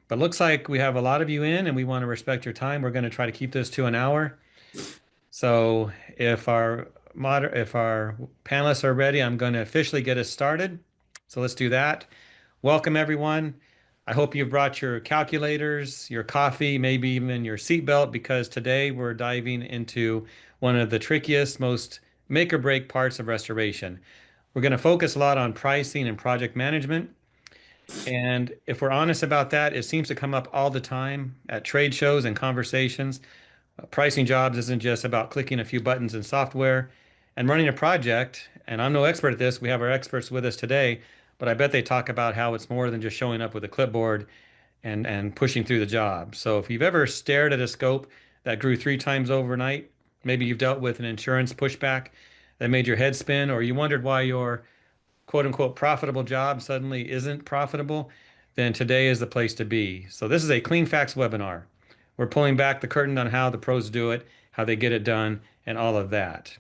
but looks like we have a lot of you in and we want to respect your time. We're going to try to keep this to an hour. So if our panelists are ready, I'm going to officially get us started. So let's do that. Welcome everyone. I hope you've brought your calculators, your coffee, maybe even your seatbelt, because today we're diving into one of the trickiest, most make or break parts of restoration. We're going to focus a lot on pricing and project management. And if we're honest about that, it seems to come up all the time at trade shows and conversations. Pricing jobs isn't just about clicking a few buttons in software and running a project. And I'm no expert at this. We have our experts with us today, but I bet they talk about how it's more than just showing up with a clipboard and pushing through the job. So if you've ever stared at a scope that grew 3 times overnight, maybe you've dealt with an insurance pushback that made your head spin, or you wondered why your quote unquote profitable job suddenly isn't profitable, then today is the place to be. So this is a Cleanfax webinar. We're pulling back the curtain on how the pros do it, how they get it done, and all of that.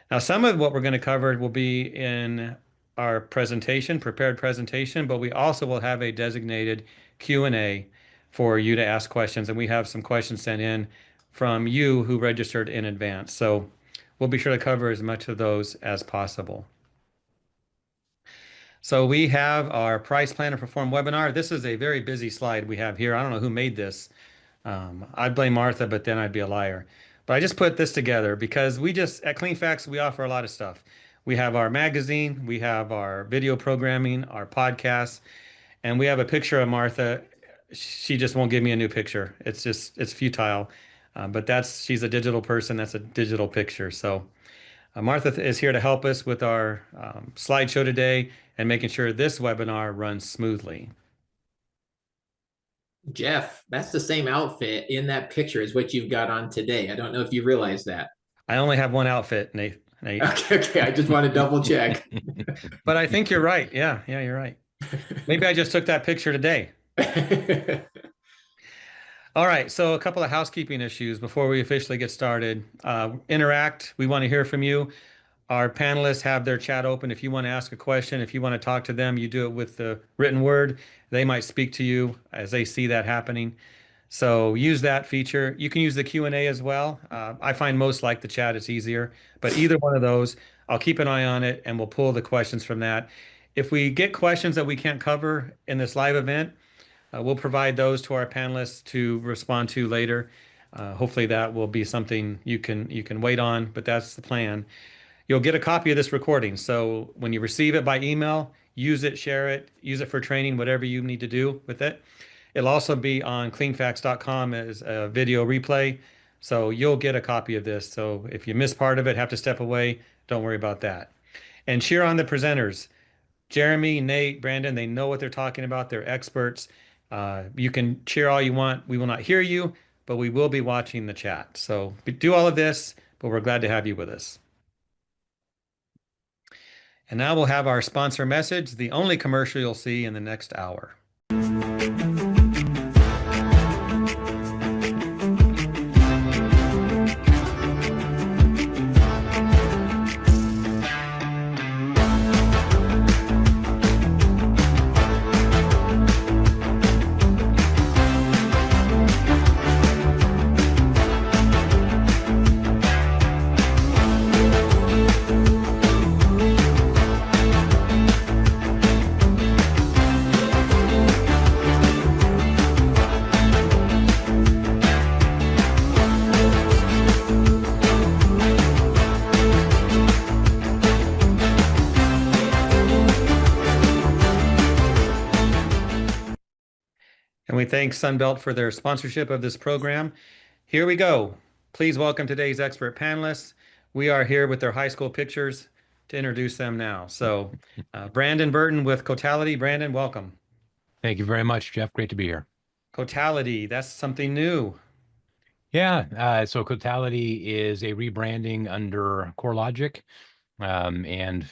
Now, some of what we're going to cover will be in our presentation, prepared presentation, but we also will have a designated Q&A for you to ask questions, and we have some questions sent in from you who registered in advance. So we'll be sure to cover as much of those as possible. So we have our price plan and perform webinar. This is a very busy slide we have here. I don't know who made this. I'd blame Martha, but then I'd be a liar. But I just put this together because we just, at Cleanfax, we offer a lot of stuff. We have our magazine, we have our video programming, our podcasts, and we have a picture of Martha. She just won't give me a new picture. It's futile. But she's a digital person. That's a digital picture. So Martha is here to help us with our slideshow today and making sure this webinar runs smoothly. Jeff, that's the same outfit in that picture as what you've got on today. I don't know if you realize that. I only have one outfit, Nate. Okay, I just want to double check. But I think you're right. Yeah, you're right. Maybe I just took that picture today. All right, so a couple of housekeeping issues before we officially get started. Interact. We want to hear from you. Our panelists have their chat open. If you want to ask a question, if you want to talk to them, you do it with the written word. They might speak to you as they see that happening. So use that feature. You can use the Q&A as well. I find most like the chat. It's easier. But either one of those, I'll keep an eye on it and we'll pull the questions from that. If we get questions that we can't cover in this live event, we'll provide those to our panelists to respond to later. Hopefully that will be something you can wait on, but that's the plan. You'll get a copy of this recording. So when you receive it by email, use it, share it, use it for training, whatever you need to do with it. It'll also be on cleanfax.com as a video replay. So you'll get a copy of this. So if you miss part of it, have to step away, don't worry about that. And cheer on the presenters. Jeremy, Nate, Brandon, they know what they're talking about. They're experts. You can cheer all you want. We will not hear you, but we will be watching the chat. So do all of this, but we're glad to have you with us. And now we'll have our sponsor message, the only commercial you'll see in the next hour. And we thank Sunbelt for their sponsorship of this program. Here we go. Please welcome today's expert panelists. We are here with their high school pictures to introduce them now. So Brandon Burton with Cotality. Brandon, welcome. Thank you very much, Jeff. Great to be here. Cotality, that's something new. Yeah, so Cotality is a rebranding under CoreLogic, and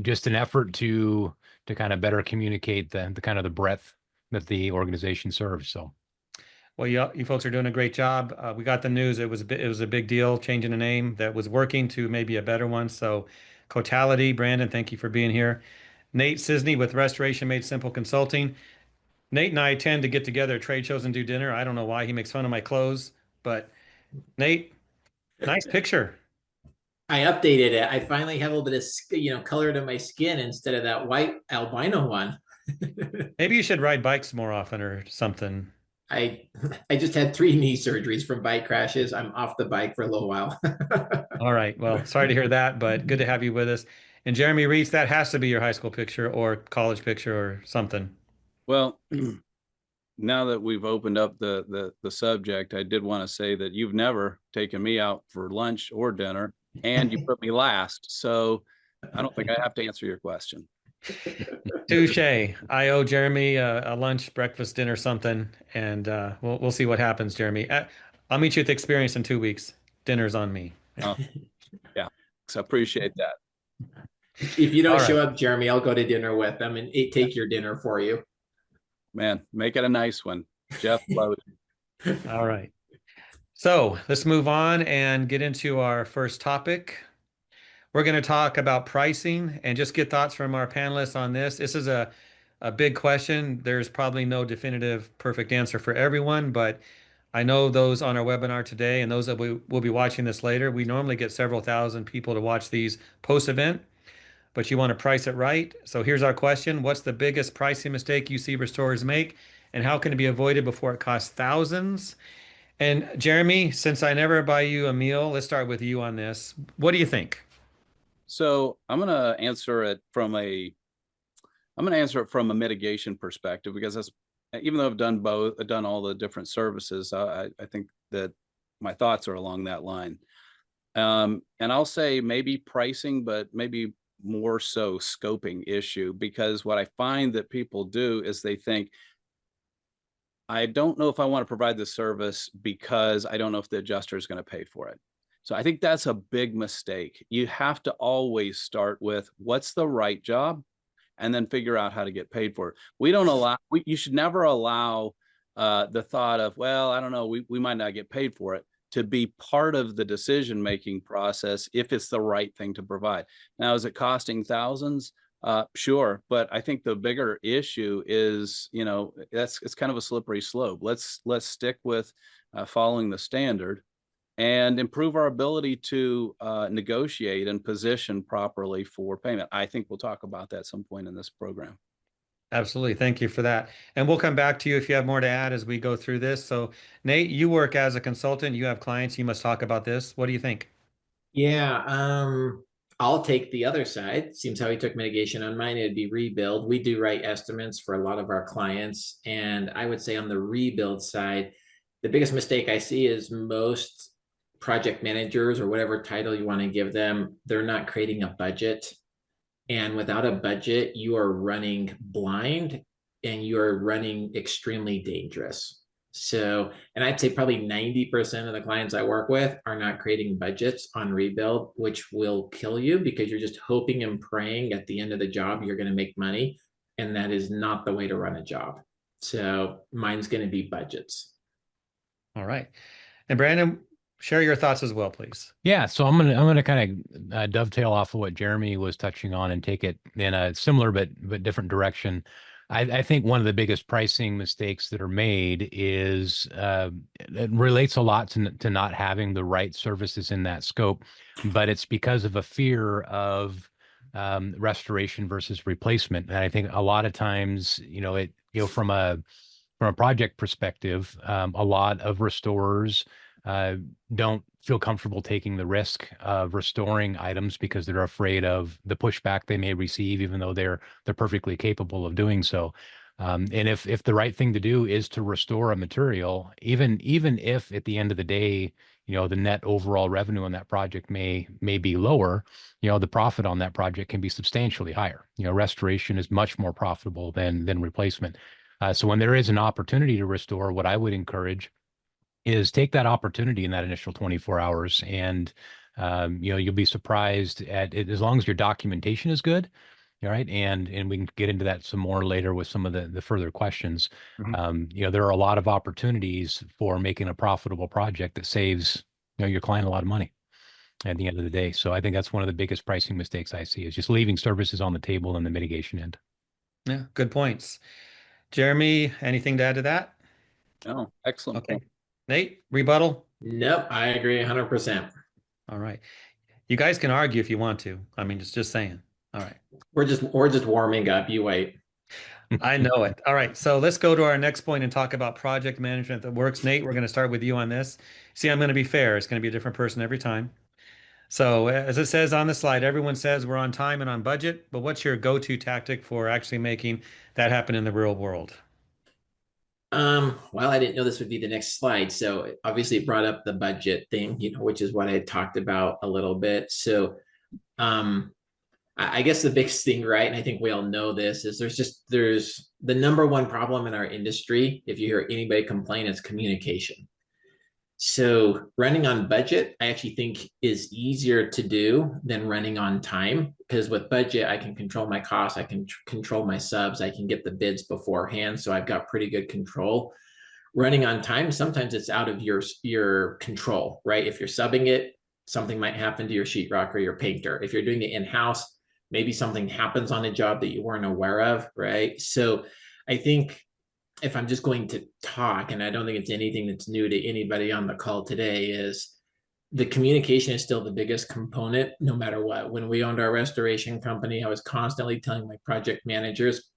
just an effort to kind of better communicate the kind of the breadth that the organization serves. So, well, you folks are doing a great job. We got the news; it was a big deal changing the name that was working to maybe a better one. So, Cotality, Brandon, thank you for being here. Nate Cisney with Restoration Made Simple Consulting. Nate and I tend to get together at trade shows and do dinner. I don't know why he makes fun of my clothes, but Nate, nice picture. I updated it. I finally have a little bit of color to my skin instead of that white albino one. Maybe you should ride bikes more often or something. I I just had 3 knee surgeries from bike crashes. I'm off the bike for a little while. All right. Well, sorry to hear that, but good to have you with us. And Jeremy Reese, that has to be your high school picture or college picture or something. Well, now that we've opened up the subject, I did want to say that you've never taken me out for lunch or dinner, and you put me last. So I don't think I have to answer your question. Touche. I owe Jeremy a lunch, breakfast, dinner, something, and we'll see what happens, Jeremy. I'll meet you at the experience in 2 weeks. Dinner's on me. Uh, yeah, so I appreciate that. If you All don't show right. up, Jeremy, I'll go to dinner with them and take your dinner for you. Man, make it a nice one. Jeff loaded. All right. So let's move on and get into our first topic. We're going to talk about pricing and just get thoughts from our panelists on this. This is a big question. There's probably no definitive perfect answer for everyone, but I know those on our webinar today and those that will be watching this later, we normally get several thousand people to watch these post-event, but you want to price it right. So here's our question. What's the biggest pricing mistake you see restorers make, and how can it be avoided before it costs thousands? And Jeremy, since I never buy you a meal, let's start with you on this. What do you think? So I'm gonna answer it from a mitigation perspective, because that's, even though I've done both, I've done all the different services, I think that my thoughts are along that line. And I'll say maybe pricing, but maybe more so scoping issue, because what I find that people do is they think, I don't know if I want to provide the service because I don't know if the adjuster is going to pay for it. So I think that's a big mistake. You have to always start with what's the right job and then figure out how to get paid for it. We don't allow, you should never allow the thought of, well, I don't know, we might not get paid for it, to be part of the decision-making process if it's the right thing to provide. Now, is it costing thousands? Sure, but I think the bigger issue is, it's kind of a slippery slope. Let's stick with following the standard and improve our ability to negotiate and position properly for payment. I think we'll talk about that at some point in this program. Absolutely. Thank you for that. And we'll come back to you if you have more to add as we go through this. So, Nate, you work as a consultant, you have clients, you must talk about this. What do you think? Yeah, I'll take the other side. Seems how he took mitigation on mine. It'd be rebuild. We do write estimates for a lot of our clients. And I would say on the rebuild side, the biggest mistake I see is most project managers, or whatever title you want to give them, they're not creating a budget. And without a budget, you are running blind and you're running extremely dangerous. So, and I'd say probably 90% of the clients I work with are not creating budgets on rebuild, which will kill you because you're just hoping and praying at the end of the job you're going to make money. And that is not the way to run a job. So, mine's going to be budgets. All right. And Brandon, share your thoughts as well, please. Yeah, so I'm gonna kind of dovetail off of what Jeremy was touching on and take it in a similar but different direction. I think one of the biggest pricing mistakes that are made is it relates a lot to not having the right services in that scope, but it's because of a fear of restoration versus replacement. And I think a lot of times, from a project perspective, a lot of restorers don't feel comfortable taking the risk of restoring items because they're afraid of the pushback they may receive, even though they're perfectly capable of doing so. And if the right thing to do is to restore a material, even if at the end of the day, the net overall revenue on that project may be lower, the profit on that project can be substantially higher. Restoration is much more profitable than replacement. So when there is an opportunity to restore, what I would encourage is take that opportunity in that initial 24 hours, and you'll be surprised at it, as long as your documentation is good. All right, and we can get into that some more later with some of the further questions. There are a lot of opportunities for making a profitable project that saves your client a lot of money at the end of the day. So I think that's one of the biggest pricing mistakes I see, is just leaving services on the table in the mitigation end. Yeah, good points. Jeremy, anything to add to that? No, excellent Okay. point. Nate, rebuttal? Nope, I agree 100%. All right. You guys can argue if you want to. I mean, just saying. All right. We're just warming up. You wait. I know it. All right. So let's go to our next point and talk about project management that works. Nate, we're going to start with you on this. See, I'm going to be fair. It's going to be a different person every time. So as it says on the slide, everyone says we're on time and on budget, but what's your go-to tactic for actually making that happen in the real world? Well, I didn't know this would be the next slide. So obviously it brought up the budget thing, which is what I talked about a little bit. So um I guess the biggest thing, right? And I think we all know this is there's the number one problem in our industry. If you hear anybody complain, it's communication. So running on budget, I actually think is easier to do than running on time because with budget, I can control my costs, I can control my subs, I can get the bids beforehand, so I've got pretty good control. Running on time, sometimes it's out of your control, right? If you're subbing it, something might happen to your sheetrock or your painter. If you're doing it in-house, maybe something happens on a job that you weren't aware of, right? So I think if I'm just going to talk, and I don't think it's anything that's new to anybody on the call today, is the communication is still the biggest component, no matter what. When we owned our restoration company, I was constantly telling my project managers,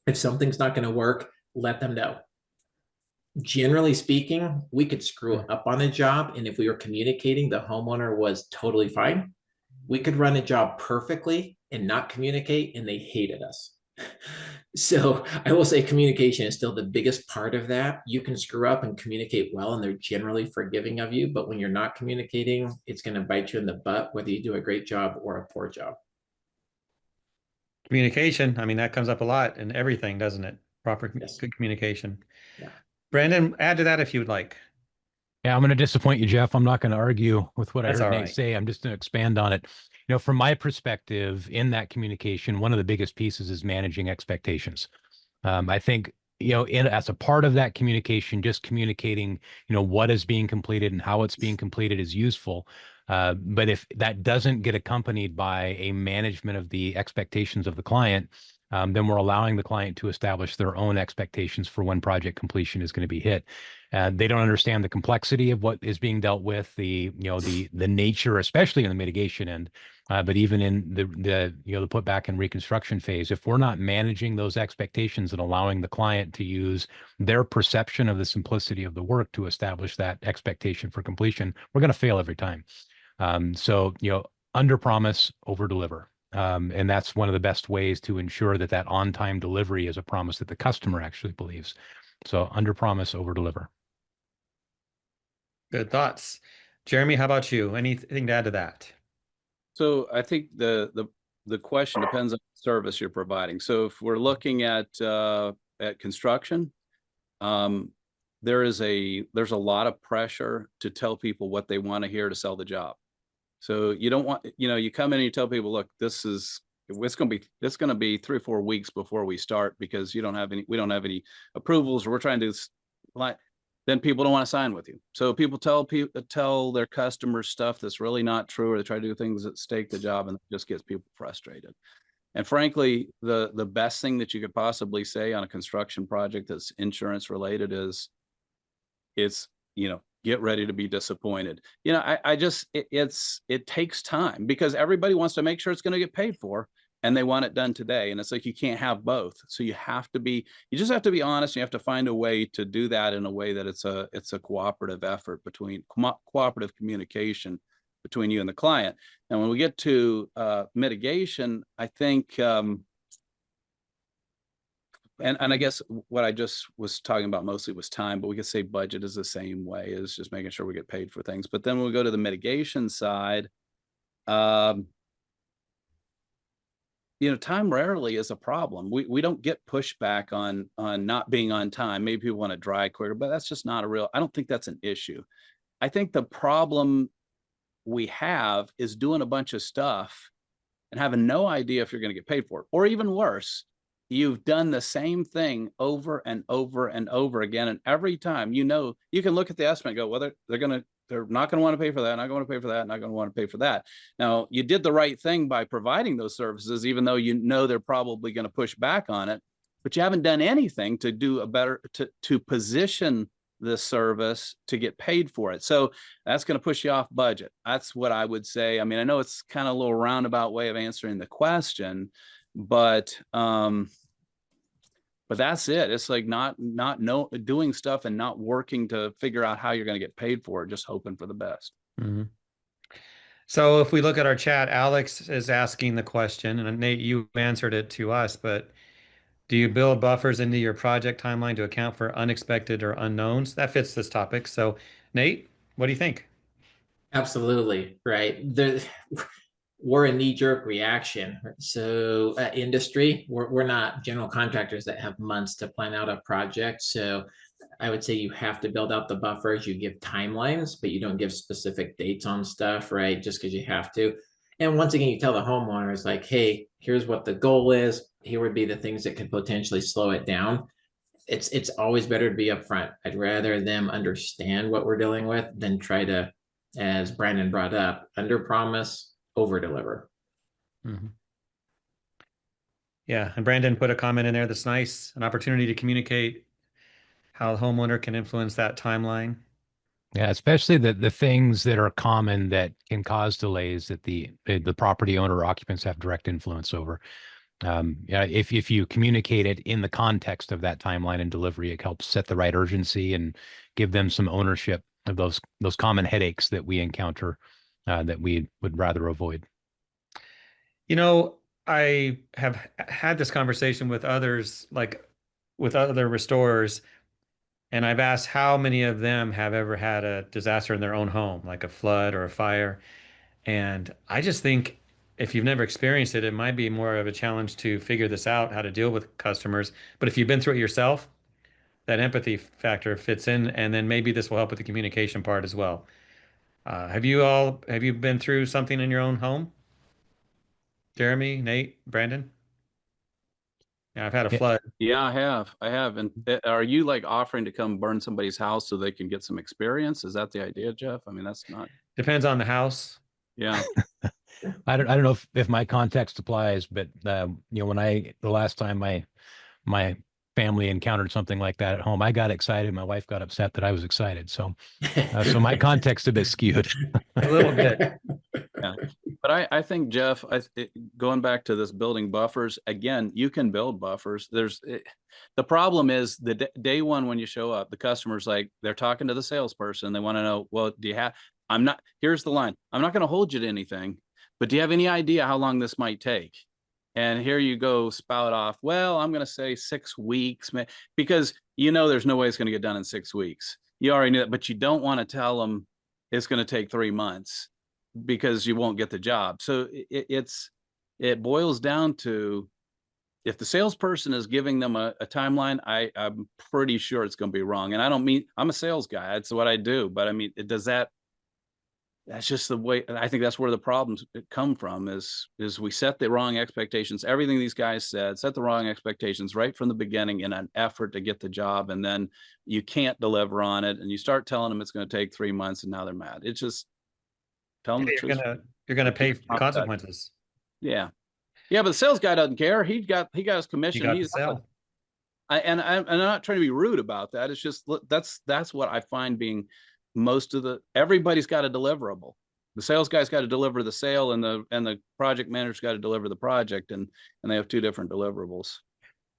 if something's not going to work, let them know. Generally speaking, we could screw up on a job, and if we were communicating, the homeowner was totally fine. We could run a job perfectly and not communicate, and they hated us. So I will say communication is still the biggest part of that. You can screw up and communicate well, and they're generally forgiving of you. But when you're not communicating, it's going to bite you in the butt, whether you do a great job or a poor job. Communication. I mean, that comes up a lot in everything, doesn't it? Proper, Yes. good communication. Yeah. Brandon, add to that if you would like. Yeah, I'm going to disappoint you, Jeff. I'm not going to argue with what I That's heard all Nate right. say. I'm just going to expand on it. From my perspective, in that communication, one of the biggest pieces is managing expectations. I think, as a part of that communication, just communicating, what is being completed and how it's being completed is useful. But if that doesn't get accompanied by a management of the expectations of the client, then we're allowing the client to establish their own expectations for when project completion is going to be hit. They don't understand the complexity of what is being dealt with, the nature, especially in the mitigation end, but even in the put back and reconstruction phase. If we're not managing those expectations and allowing the client to use their perception of the simplicity of the work to establish that expectation for completion, we're going to fail every time. So under promise, over deliver. And that's one of the best ways to ensure that that on-time delivery is a promise that the customer actually believes. So under promise, over deliver. Good thoughts. Jeremy, how about you? Anything to add to that? So I think the question depends on the service you're providing. So if we're looking at construction, there's a lot of pressure to tell people what they want to hear to sell the job. So you don't want, you come in and you tell people, look, it's going to be 3 or 4 weeks before we start because we don't have any approvals, or we're trying to then people don't want to sign with you. So people tell their customers stuff that's really not true, or they try to do things that stake the job, and it just gets people frustrated. And frankly, the best thing that you could possibly say on a construction project that's insurance related is, get ready to be disappointed. It takes time because everybody wants to make sure it's going to get paid for, and they want it done today. And it's like, you can't have both. So you just have to be honest. You have to find a way to do that in a way that it's a cooperative effort cooperative communication between you and the client. And when we get to mitigation, I think, and I guess what I just was talking about mostly was time, but we could say budget is the same way, is just making sure we get paid for things. But then when we go to the mitigation side, time rarely is a problem. We don't get pushback on not being on time. Maybe people want to dry quicker, but that's just not I don't think that's an issue. I think the problem we have is doing a bunch of stuff and having no idea if you're going to get paid for it, or even worse, you've done the same thing over and over and over again. And every time, you can look at the estimate and go, well, they're not going to want to pay for that, not going to pay for that, not going to want to pay for that. Now, you did the right thing by providing those services, even though they're probably going to push back on it. but you haven't done anything to do a better to position this service to get paid for it. So that's going to push you off budget. That's what I would say. I mean, I know it's kind of a little roundabout way of answering the question, but that's it. It's like not doing stuff and not working to figure out how you're going to get paid for it, just hoping for the best. Mm-hmm. So if we look at our chat, Alex is asking the question, and Nate, you answered it to us, but do you build buffers into your project timeline to account for unexpected or unknowns? That fits this topic. So, Nate, what do you think? Absolutely, right. We're a knee-jerk reaction. So industry, we're not general contractors that have months to plan out a project. So I would say you have to build out the buffers. You give timelines, but you don't give specific dates on stuff, right? Just because you have to. And once again, you tell the homeowners like, hey, here's what the goal is. Here would be the things that could potentially slow it down. It's always better to be upfront. I'd rather them understand what we're dealing with than try to, as Brandon brought up, under promise, over deliver. Mm-hmm. Yeah, and Brandon put a comment in there that's nice, an opportunity to communicate how the homeowner can influence that timeline. Yeah, especially the things that are common that can cause delays that the property owner or occupants have direct influence over. Yeah, if you communicate it in the context of that timeline and delivery, it helps set the right urgency and give them some ownership of those common headaches that we encounter that we would rather avoid. You know, I have had this conversation with others, like with other restorers, and I've asked how many of them have ever had a disaster in their own home, like a flood or a fire. And I just think if you've never experienced it, it might be more of a challenge to figure this out, how to deal with customers. But if you've been through it yourself, that empathy factor fits in, and then maybe this will help with the communication part as well. Have you been through something in your own home? Jeremy, Nate, Brandon? Yeah, I've had a Yeah, flood. Yeah, I have. And are you like offering to come burn somebody's house so they can get some experience? Is that the idea, Jeff? I mean, that's not, Depends on the house. yeah. I don't know if my context applies, but when the last time my family encountered something like that at home, I got excited. My wife got upset that I was excited. So my context a bit skewed. A little bit. Yeah. But I think, Jeff, going back to this building buffers, again, you can build buffers. The problem is the day one when you show up, the customer's like, they're talking to the salesperson. They want to know, well, here's the line. I'm not going to hold you to anything, but do you have any idea how long this might take? And here you go spout off, well, I'm going to say 6 weeks, because there's no way it's going to get done in 6 weeks. You already knew that, but you don't want to tell them it's going to take 3 months because you won't get the job. So it boils down to, if the salesperson is giving them a timeline, I'm pretty sure it's going to be wrong. And I don't mean, I'm a sales guy. That's what I do. But I mean, that's just the way. I think that's where the problems come from is we set the wrong expectations. Everything these guys said, set the wrong expectations right from the beginning in an effort to get the job. And then you can't deliver on it. And you start telling them it's going to take 3 months and now they're mad. It's just, tell them the truth. You're gonna pay the consequences. Yeah. Yeah, but the sales guy doesn't care. He got his commission. You got to sell. I'm not trying to be rude about that. It's just that's what I find being everybody's got a deliverable. The sales guy's got to deliver the sale, and the project manager's got to deliver the project, and they have 2 different deliverables.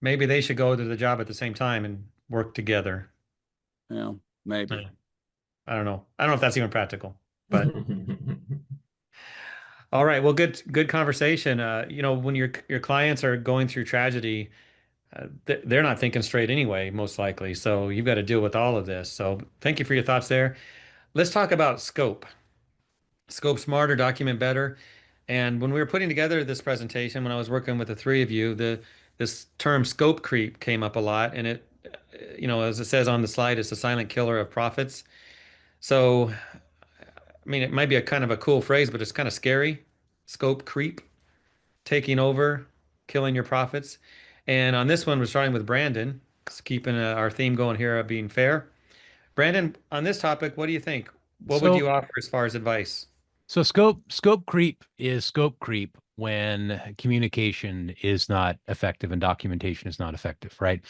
Maybe they should go to the job at the same time and work together. Yeah, maybe. I don't know. I don't know if that's even practical, but all right. Well, good conversation. When your clients are going through tragedy, they're not thinking straight anyway, most likely. So you've got to deal with all of this. So thank you for your thoughts there. Let's talk about scope. Scope smarter, document better. And when we were putting together this presentation, when I was working with the three of you, this term scope creep came up a lot. And it, as it says on the slide, it's a silent killer of profits. So, I mean, it might be a kind of a cool phrase, but it's kind of scary. Scope creep, taking over, killing your profits. And on this one, we're starting with Brandon, keeping our theme going here of being fair. Brandon, on this topic, what do you think? What would So you offer as far as advice? So scope creep is scope creep when communication is not effective and documentation is not effective, right?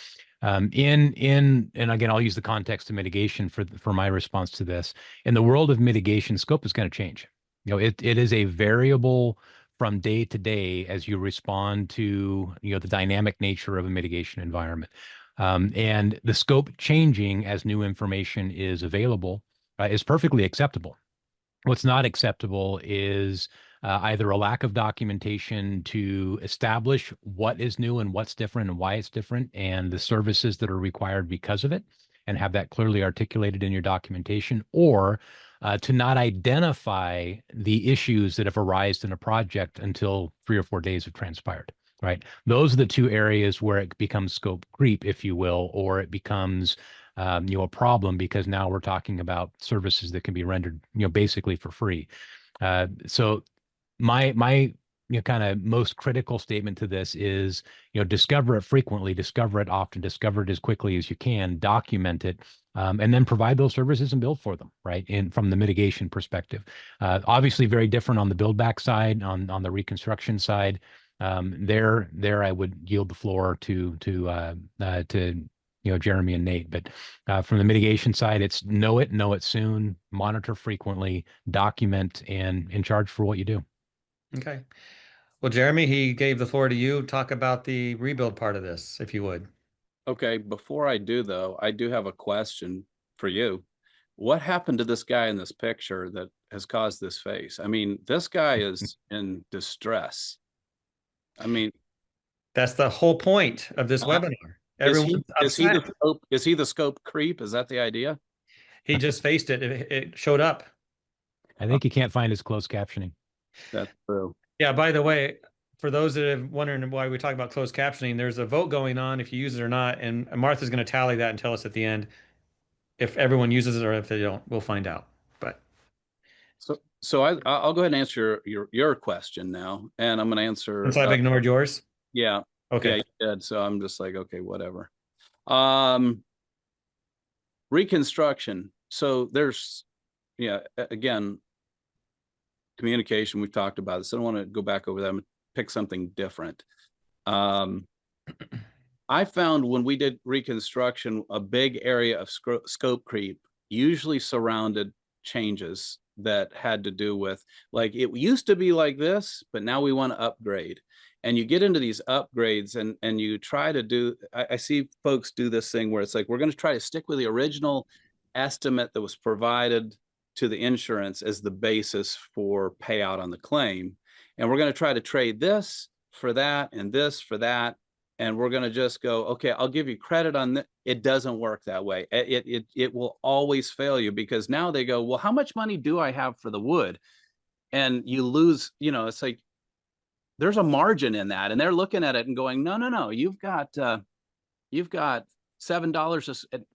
And again, I'll use the context of mitigation for my response to this. In the world of mitigation, scope is going to change. It is a variable from day to day as you respond to the dynamic nature of a mitigation environment. And the scope changing as new information is available is perfectly acceptable. What's not acceptable is either a lack of documentation to establish what is new and what's different and why it's different, and the services that are required because of it, and have that clearly articulated in your documentation, or to not identify the issues that have arisen in a project until 3 or 4 days have transpired. Right. Those are the two areas where it becomes scope creep, if you will, or it becomes a problem, because now we're talking about services that can be rendered, basically for free. So my kind of most critical statement to this is, discover it frequently, discover it often, discover it as quickly as you can, document it, and then provide those services and build for them, right? And from the mitigation perspective, obviously very different on the build back side, on the reconstruction side. There I would yield the floor to Jeremy and Nate. But from the mitigation side, it's know it soon, monitor frequently, document, and charge for what you do. Okay. Well, Jeremy, he gave the floor to you. Talk about the rebuild part of this, if you would. Okay, before I do though, I do have a question for you. What happened to this guy in this picture that has caused this face? I mean, this guy is in distress. I mean, That's the whole point of this webinar. Everyone's upset. is he the scope creep? Is that the idea? He just faced it. It showed up. I think you can't find his closed captioning. That's true. Yeah, by the way, for those that have wondering why we talk about closed captioning, there's a vote going on if you use it or not, and Martha's going to tally that and tell us at the end if everyone uses it or if they don't. We'll find out. But so I'll go ahead and answer your question now, and I'm going to answer. since I've ignored yours. Yeah. Okay. Yeah, you did. So I'm just like, okay, whatever. Reconstruction. So there's, again, communication. We've talked about this. I don't want to go back over that. I'm going to pick something different. I found when we did reconstruction, a big area of scope creep usually surrounded changes that had to do with, like, it used to be like this, but now we want to upgrade. And you get into these upgrades and you try to do, I see folks do this thing where it's like, we're going to try to stick with the original estimate that was provided to the insurance as the basis for payout on the claim. And we're going to try to trade this for that and this for that. And we're going to just go, okay, I'll give you credit on that. It doesn't work that way. It will always fail you, because now they go, well, how much money do I have for the wood? And you lose, it's like, there's a margin in that. And they're looking at it and going, no, you've got $7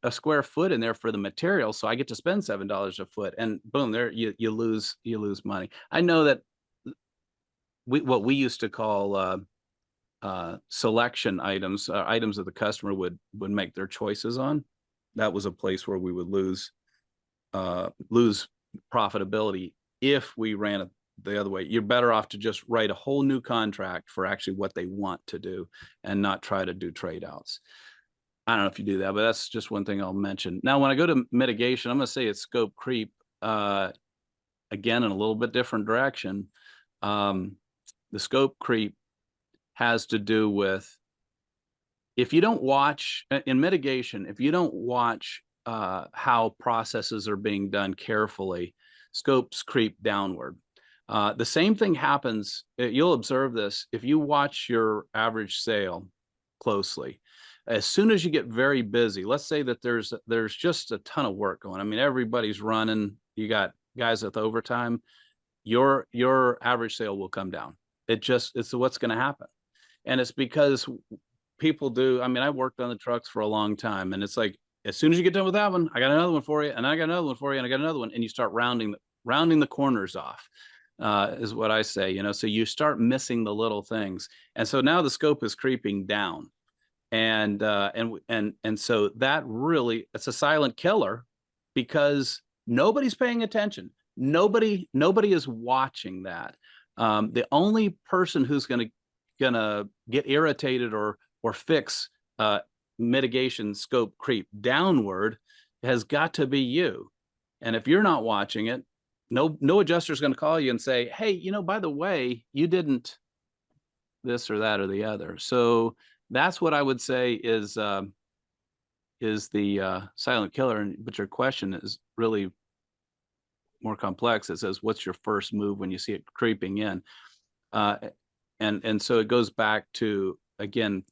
a square foot in there for the material. So I get to spend $7 a foot, and boom, there you lose money. I know that what we used to call selection items, items that the customer would make their choices on. That was a place where we would lose profitability if we ran it the other way. You're better off to just write a whole new contract for actually what they want to do and not try to do trade outs. I don't know if you do that, but that's just one thing I'll mention. Now, when I go to mitigation, I'm going to say it's scope creep, again, in a little bit different direction. The scope creep has to do with, if you don't watch in mitigation, if you don't watch how processes are being done carefully, scopes creep downward. The same thing happens, you'll observe this, if you watch your average sale closely. As soon as you get very busy, let's say that there's just a ton of work going. I mean, everybody's running, you got guys with overtime, your average sale will come down. It's what's going to happen. And it's because people do, I mean, I worked on the trucks for a long time, and it's like, as soon as you get done with that one, I got another one for you, and I got another one for you, and I got another one, and you start rounding the corners off, is what I say, so you start missing the little things. And so now the scope is creeping down. And so that really, it's a silent killer, because nobody's paying attention. Nobody is watching that. The only person who's gonna get irritated or fix mitigation scope creep downward has got to be you. And if you're not watching it, no adjuster is going to call you and say, hey, by the way, you didn't this or that or the other. So that's what I would say is the silent killer. But your question is really more complex. It says, what's your first move when you see it creeping in? And so it goes back to, again,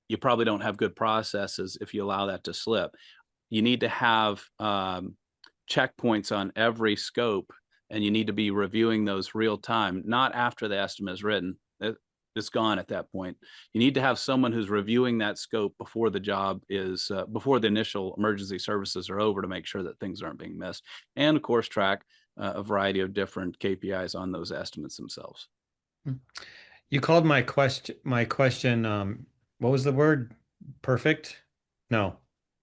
you probably don't have good processes if you allow that to slip. You need to have checkpoints on every scope, and you need to be reviewing those real time, not after the estimate is written. It's gone at that point. You need to have someone who's reviewing that scope before the job is, before the initial emergency services are over, to make sure that things aren't being missed. And of course, track a variety of different KPIs on those estimates themselves. You called my question, what was the word? Perfect? No.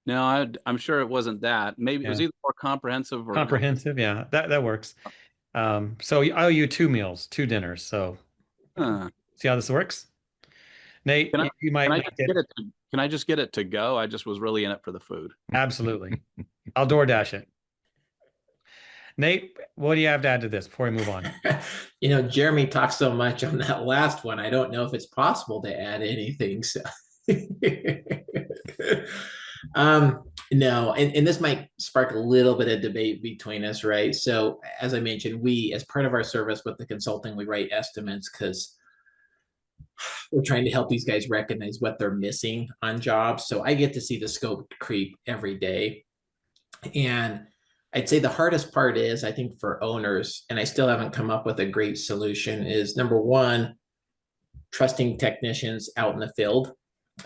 No, I'm sure it wasn't that. Maybe it was Yeah. either more comprehensive or Comprehensive. Yeah, that works. So I owe you 2 meals, 2 dinners. So see how this works? Nate, Can I, you might can I not just get get it to, can I just get it to go? I just was really in it for the food. absolutely. I'll DoorDash it. Nate, what do you have to add to this before we move on? Jeremy talked so much on that last one. I don't know if it's possible to add anything. So, no, and this might spark a little bit of debate between us, right? So, as I mentioned, we, as part of our service with the consulting, we write estimates because we're trying to help these guys recognize what they're missing on jobs. So I get to see the scope creep every day. And I'd say the hardest part is, I think, for owners, and I still haven't come up with a great solution, is number one, trusting technicians out in the field.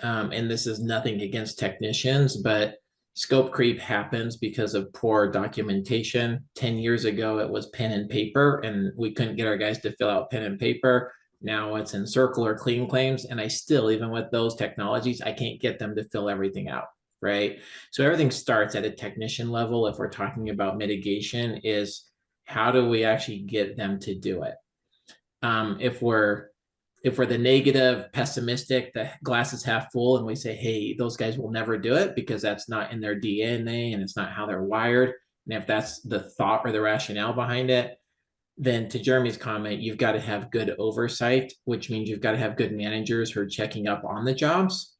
And this is nothing against technicians, but scope creep happens because of poor documentation. 10 years ago, it was pen and paper, and we couldn't get our guys to fill out pen and paper. Now it's in Circle or Clean Claims, and I still, even with those technologies, I can't get them to fill everything out, right? So everything starts at a technician level. If we're talking about mitigation, is how do we actually get them to do it? If we're the negative, pessimistic, the glass is half full, and we say, hey, those guys will never do it because that's not in their DNA and it's not how they're wired. And if that's the thought or the rationale behind it, then to Jeremy's comment, you've got to have good oversight, which means you've got to have good managers who are checking up on the jobs.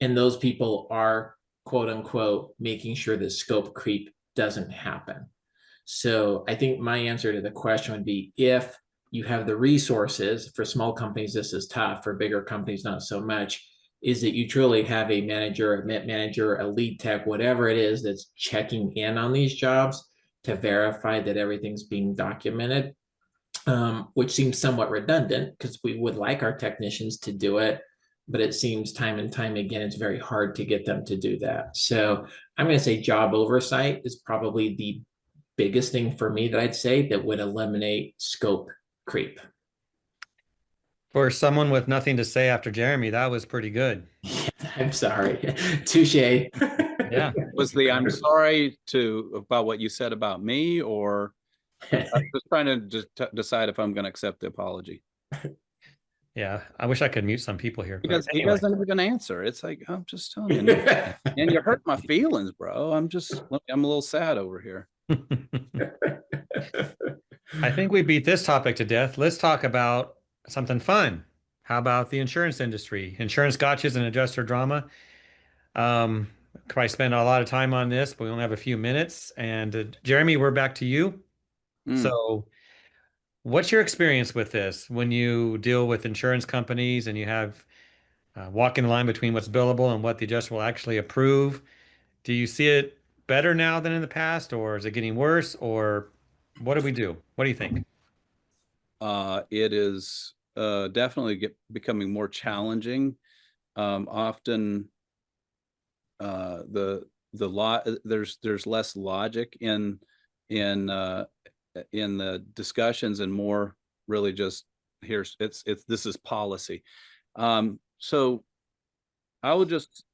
And those people are, quote unquote, making sure that scope creep doesn't happen. So I think my answer to the question would be, if you have the resources, for small companies, this is tough. For bigger companies, not so much, is that you truly have a manager, a manager, a lead tech, whatever it is, that's checking in on these jobs to verify that everything's being documented, which seems somewhat redundant because we would like our technicians to do it, but it seems time and time again, it's very hard to get them to do that. So I'm going to say job oversight is probably the biggest thing for me that I'd say that would eliminate scope creep. For someone with nothing to say after Jeremy, that was pretty good. I'm sorry. Touche. Yeah. Was the I'm sorry about what you said about me, or I'm just trying to just decide if I'm going to accept the apology? Yeah. I wish I could mute some people here. Because But he anyway. doesn't even answer. It's like, I'm just telling you, and you hurt my feelings, bro. I'm a little sad over here. I think we beat this topic to death. Let's talk about something fun. How about the insurance industry? Insurance gotchas and adjuster drama. Could probably spend a lot of time on this, but we only have a few minutes. And Jeremy, we're back to you. So, what's your experience with this when you deal with insurance companies and you have walking the line between what's billable and what the adjuster will actually approve? Do you see it better now than in the past, or is it getting worse, or what do we do? What do you think? It is definitely becoming more challenging. Often there's less logic in the discussions, and more really just this is policy. So I'll just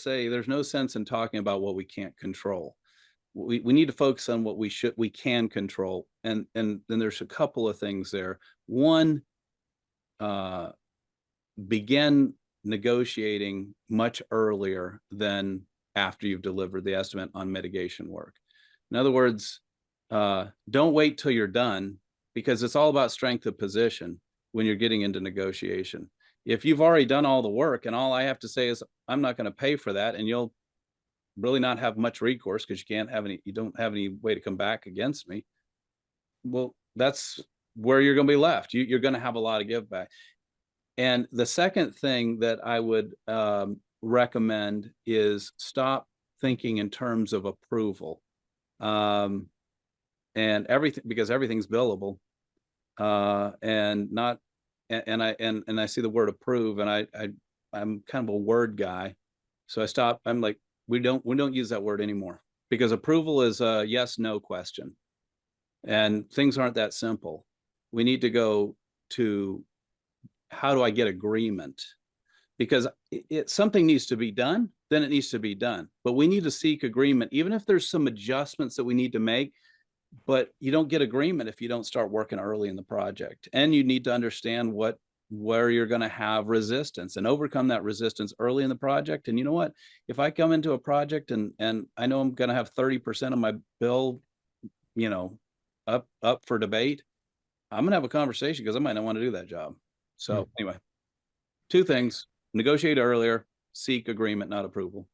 say there's no sense in talking about what we can't control. we need to focus on what we can control. And then there's a couple of things there. One, begin negotiating much earlier than after you've delivered the estimate on mitigation work. In other words, don't wait till you're done, because it's all about strength of position when you're getting into negotiation. If you've already done all the work and all I have to say is I'm not going to pay for that, and you'll really not have much recourse because you don't have any way to come back against me. Well, that's where you're going to be left. You're going to have a lot of give back. And the second thing that I would recommend is stop thinking in terms of approval, and everything, because everything's billable, and not. And I see the word approve, and I'm kind of a word guy, so I'm like, we don't use that word anymore, because approval is a yes no question, and things aren't that simple. We need to go to, how do I get agreement? Because something needs to be done, then it needs to be done. But we need to seek agreement, even if there's some adjustments that we need to make. But you don't get agreement if you don't start working early in the project. And you need to understand where you're going to have resistance and overcome that resistance early in the project. And you know what? If I come into a project and I know I'm going to have 30% of my bill, up for debate, I'm going to have a conversation, because I might not want to do that job. So anyway, two things: negotiate earlier, seek agreement, not approval.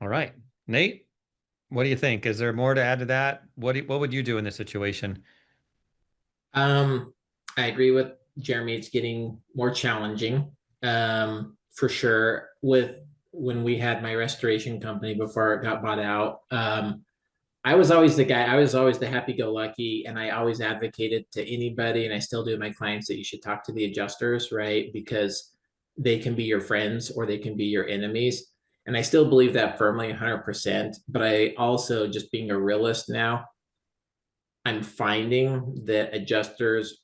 All right, Nate, what do you think? Is there more to add to that? What would you do in this situation? I agree with Jeremy. It's getting more challenging, for sure. When we had my restoration company before it got bought out, I was always the guy. I was always the happy-go-lucky, and I always advocated to anybody, and I still do my clients, that you should talk to the adjusters, right? Because they can be your friends or they can be your enemies. And I still believe that firmly, 100%. But I also, just being a realist now, I'm finding that adjusters,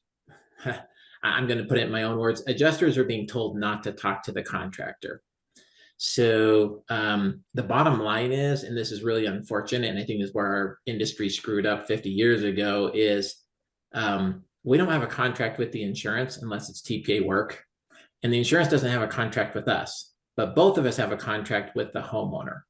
I'm going to put it in my own words, adjusters are being told not to talk to the contractor. So the bottom line is, and this is really unfortunate, and I think this is where our industry screwed up 50 years ago, is we don't have a contract with the insurance unless it's TPA work. And the insurance doesn't have a contract with us, but both of us have a contract with the homeowner.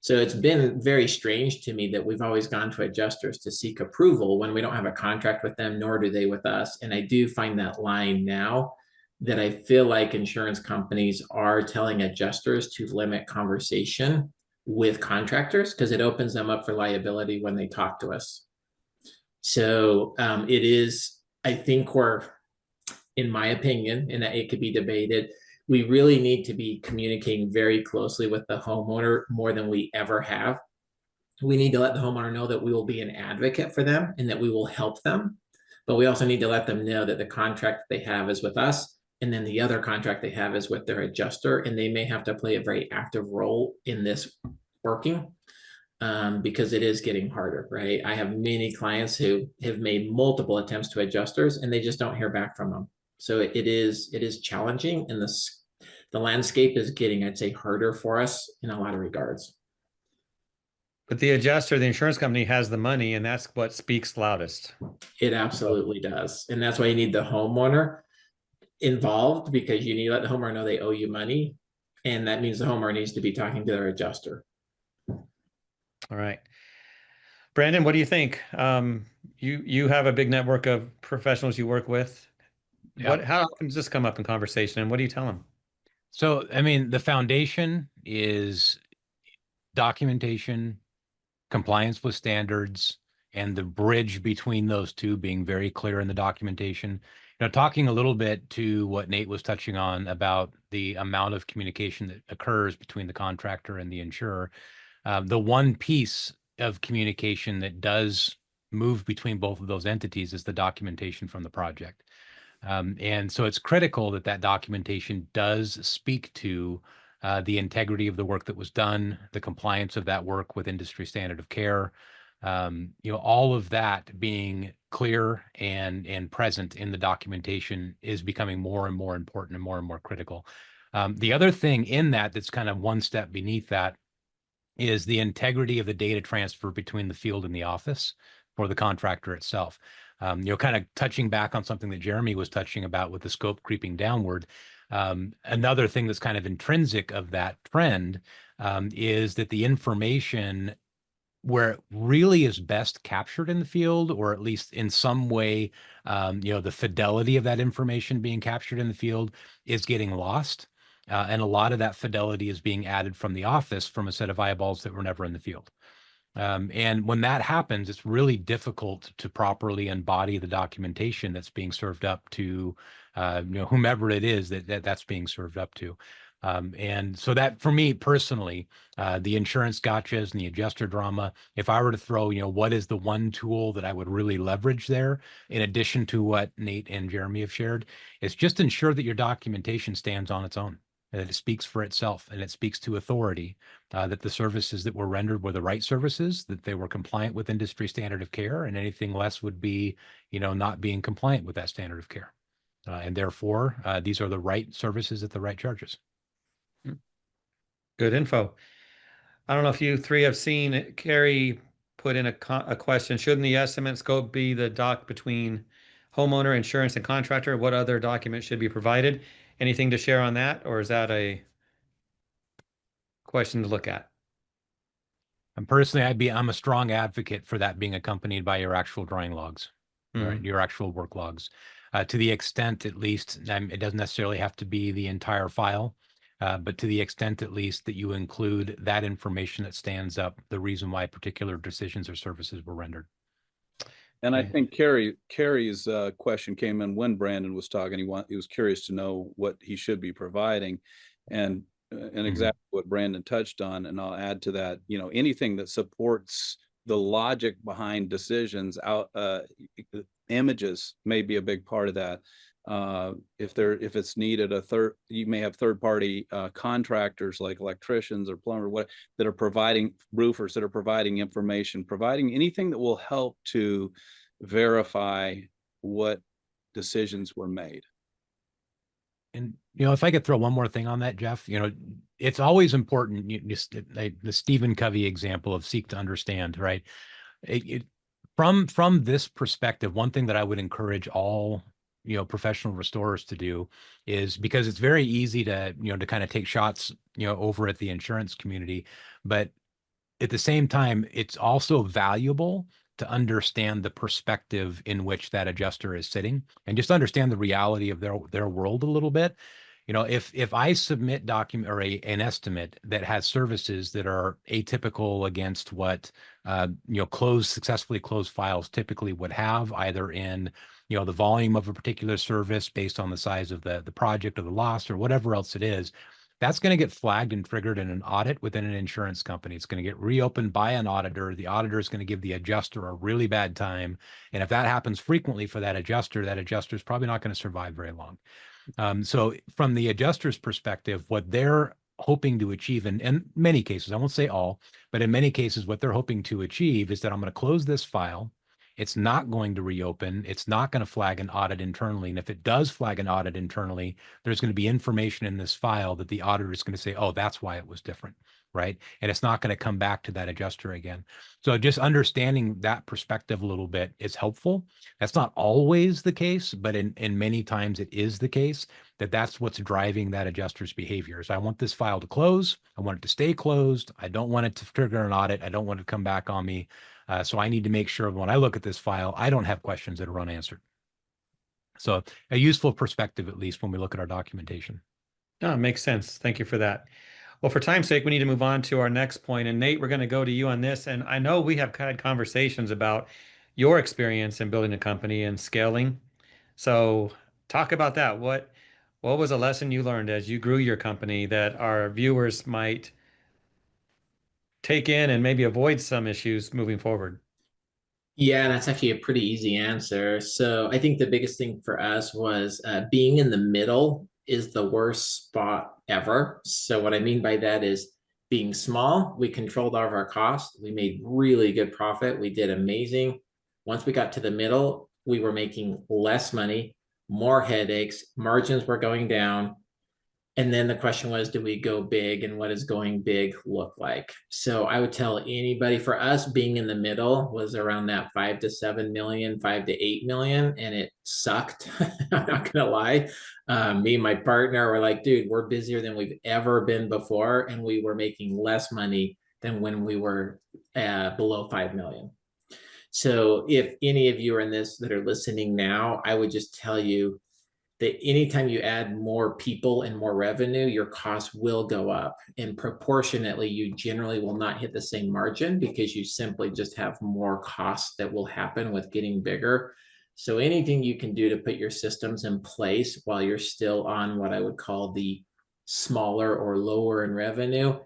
So it's been very strange to me that we've always gone to adjusters to seek approval when we don't have a contract with them, nor do they with us. And I do find that line now, that I feel like insurance companies are telling adjusters to limit conversation with contractors, because it opens them up for liability when they talk to us. So it is, I think in my opinion, and it could be debated, we really need to be communicating very closely with the homeowner more than we ever have. We need to let the homeowner know that we will be an advocate for them and that we will help them. But we also need to let them know that the contract they have is with us, and then the other contract they have is with their adjuster, and they may have to play a very active role in this working, because it is getting harder, right? I have many clients who have made multiple attempts to adjusters, and they just don't hear back from them. So it is challenging, and the landscape is getting, I'd say, harder for us in a lot of regards. But the adjuster, the insurance company, has the money, and that's what speaks loudest. It absolutely does. And that's why you need the homeowner involved, because you need to let the homeowner know they owe you money. And that means the homeowner needs to be talking to their adjuster. All right. Brandon, what do you think? You have a big network of professionals you work with. Yeah. How often does this come up in conversation, and what do you tell them? So, I mean, the foundation is documentation, compliance with standards, and the bridge between those two being very clear in the documentation. Talking a little bit to what Nate was touching on about the amount of communication that occurs between the contractor and the insurer. The one piece of communication that does move between both of those entities is the documentation from the project. And so it's critical that that documentation does speak to the integrity of the work that was done, the compliance of that work with industry standard of care, all of that being clear and present in the documentation is becoming more and more important and more critical. The other thing in that's kind of one step beneath that is the integrity of the data transfer between the field and the office for the contractor itself. Kind of touching back on something that Jeremy was touching about with the scope creeping downward. Another thing that's kind of intrinsic of that trend is that the information where it really is best captured in the field, or at least in some way, the fidelity of that information being captured in the field is getting lost. And a lot of that fidelity is being added from the office from a set of eyeballs that were never in the field. And when that happens, it's really difficult to properly embody the documentation that's being served up to, whomever it is that's being served up to. And so that, for me personally, the insurance gotchas and the adjuster drama, if I were to throw, what is the one tool that I would really leverage there, in addition to what Nate and Jeremy have shared, is just ensure that your documentation stands on its own, and that it speaks for itself, and it speaks to authority, that the services that were rendered were the right services, that they were compliant with industry standard of care, and anything less would be, not being compliant with that standard of care. And therefore, these are the right services at the right charges. Good info. I don't know if you three have seen Carrie put in a question. Shouldn't the estimate scope be the doc between homeowner, insurance, and contractor? What other documents should be provided? Anything to share on that, or is that a question to look at? And personally, I'm a strong advocate for that being accompanied by your actual drawing logs, right? Your actual work logs. To the extent, at least, it doesn't necessarily have to be the entire file, but to the extent, at least, that you include that information that stands up the reason why particular decisions or services were rendered. And I Okay. think Carrie's question came in when Brandon was talking. He was curious to know what he should be providing, and exactly what Brandon touched on. And I'll add to that, anything that supports the logic behind decisions. Images may be a big part of that. If it's needed, you may have third-party contractors like electricians or plumber, that are providing, roofers that are providing information, providing anything that will help to verify what decisions were made. And, if I could throw one more thing on that, Jeff, it's always important, the Stephen Covey example of seek to understand, right? From this perspective, one thing that I would encourage all, professional restorers to do is, because it's very easy to, to kind of take shots, over at the insurance community, but at the same time, it's also valuable to understand the perspective in which that adjuster is sitting, and just understand the reality of their world a little bit. If I submit document or an estimate that has services that are atypical against what successfully closed files typically would have, either in the volume of a particular service based on the size of the project or the loss or whatever else it is, that's going to get flagged and triggered in an audit within an insurance company. It's going to get reopened by an auditor. The auditor is going to give the adjuster a really bad time. And if that happens frequently for that adjuster is probably not going to survive very long. So from the adjuster's perspective, what they're hoping to achieve in many cases, I won't say all, but in many cases, what they're hoping to achieve is that I'm going to close this file. It's not going to reopen. It's not going to flag an audit internally. And if it does flag an audit internally, there's going to be information in this file that the auditor is going to say, oh, that's why it was different, right? And it's not going to come back to that adjuster again. So just understanding that perspective a little bit is helpful. That's not always the case, but in many times it is the case that's what's driving that adjuster's behavior. So I want this file to close. I want it to stay closed. I don't want it to trigger an audit. I don't want it to come back on me. So I need to make sure when I look at this file, I don't have questions that are unanswered. So a useful perspective, at least when we look at our documentation. Oh, makes sense. Thank you for that. Well, for time's sake, we need to move on to our next point. And Nate, we're going to go to you on this. And I know we have had conversations about your experience in building a company and scaling. So talk about that. What was a lesson you learned as you grew your company that our viewers might take in and maybe avoid some issues moving forward? Yeah, that's actually a pretty easy answer. So I think the biggest thing for us was being in the middle is the worst spot ever. So what I mean by that is being small, we controlled all of our costs. We made really good profit. We did amazing. Once we got to the middle, we were making less money, more headaches, margins were going down. And then the question was, do we go big, and what does going big look like? So I would tell anybody, for us, being in the middle was around that 5 to 7 million, 5 to 8 million, and it sucked. I'm not gonna lie. Me and my partner were like, dude, we're busier than we've ever been before, and we were making less money than when we were below 5 million. So if any of you are in this that are listening now, I would just tell you that anytime you add more people and more revenue, your costs will go up. And proportionately, you generally will not hit the same margin because you simply just have more costs that will happen with getting bigger. So anything you can do to put your systems in place while you're still on what I would call the smaller or lower in revenue,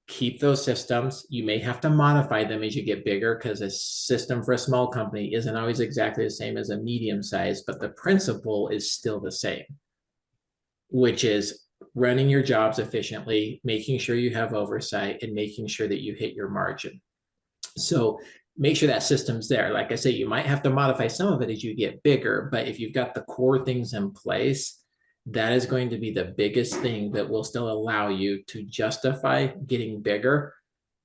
keep those systems. You may have to modify them as you get bigger, because a system for a small company isn't always exactly the same as a medium size, but the principle is still the same, which is running your jobs efficiently, making sure you have oversight, and making sure that you hit your margin. So make sure that system's there. Like I say, you might have to modify some of it as you get bigger, but if you've got the core things in place, that is going to be the biggest thing that will still allow you to justify getting bigger.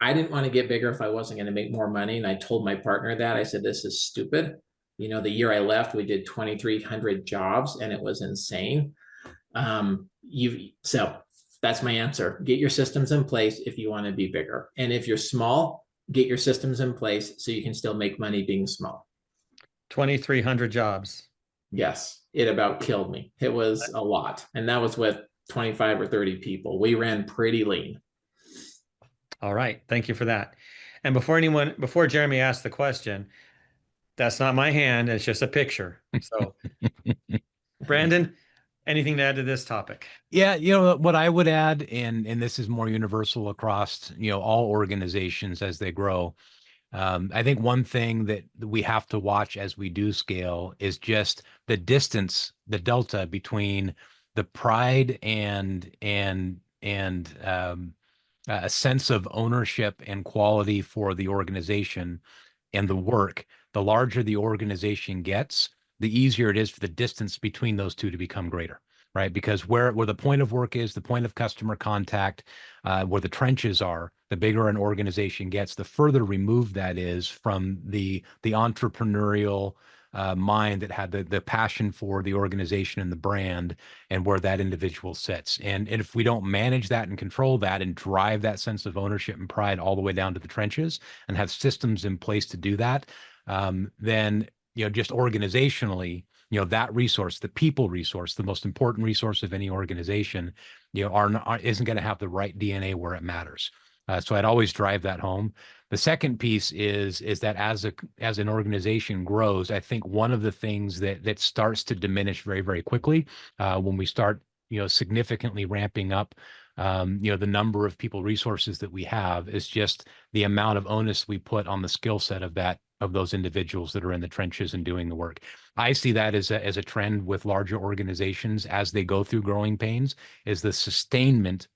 I didn't want to get bigger if I wasn't going to make more money. And I told my partner that. I said, this is stupid. You know, the year I left, we did 2,300 jobs and it was insane. So that's my answer. Get your systems in place if you want to be bigger. And if you're small, get your systems in place so you can still make money being small. 2,300 jobs. Yes, it about killed me. It was a lot. And that was with 25 or 30 people. We ran pretty lean. All right. Thank you for that. And before Jeremy asked the question, that's not my hand. It's just a picture. So, Brandon, anything to add to this topic? Yeah, you know what I would add, and this is more universal across, you know, all organizations as they grow. I think one thing that we have to watch as we do scale is just the distance, the delta between the pride and a sense of ownership and quality for the organization and the work. The larger the organization gets, the easier it is for the distance between those two to become greater, right? Because where the point of work is, the point of customer contact, where the trenches are, the bigger an organization gets, the further removed that is from the entrepreneurial mind that had the passion for the organization and the brand and where that individual sits. And if we don't manage that and control that and drive that sense of ownership and pride all the way down to the trenches and have systems in place to do that, then, you know, just organizationally, you know, that resource, the people resource, the most important resource of any organization, you know, isn't going to have the right DNA where it matters. So I'd always drive that home. The second piece is that as an organization grows, I think one of the things that starts to diminish very, very quickly when we start, you know, significantly ramping up, you know, the number of people resources that we have is just the amount of onus we put on the skill set of those individuals that are in the trenches and doing the work. I see that as a trend with larger organizations as they go through growing pains, is the sustainment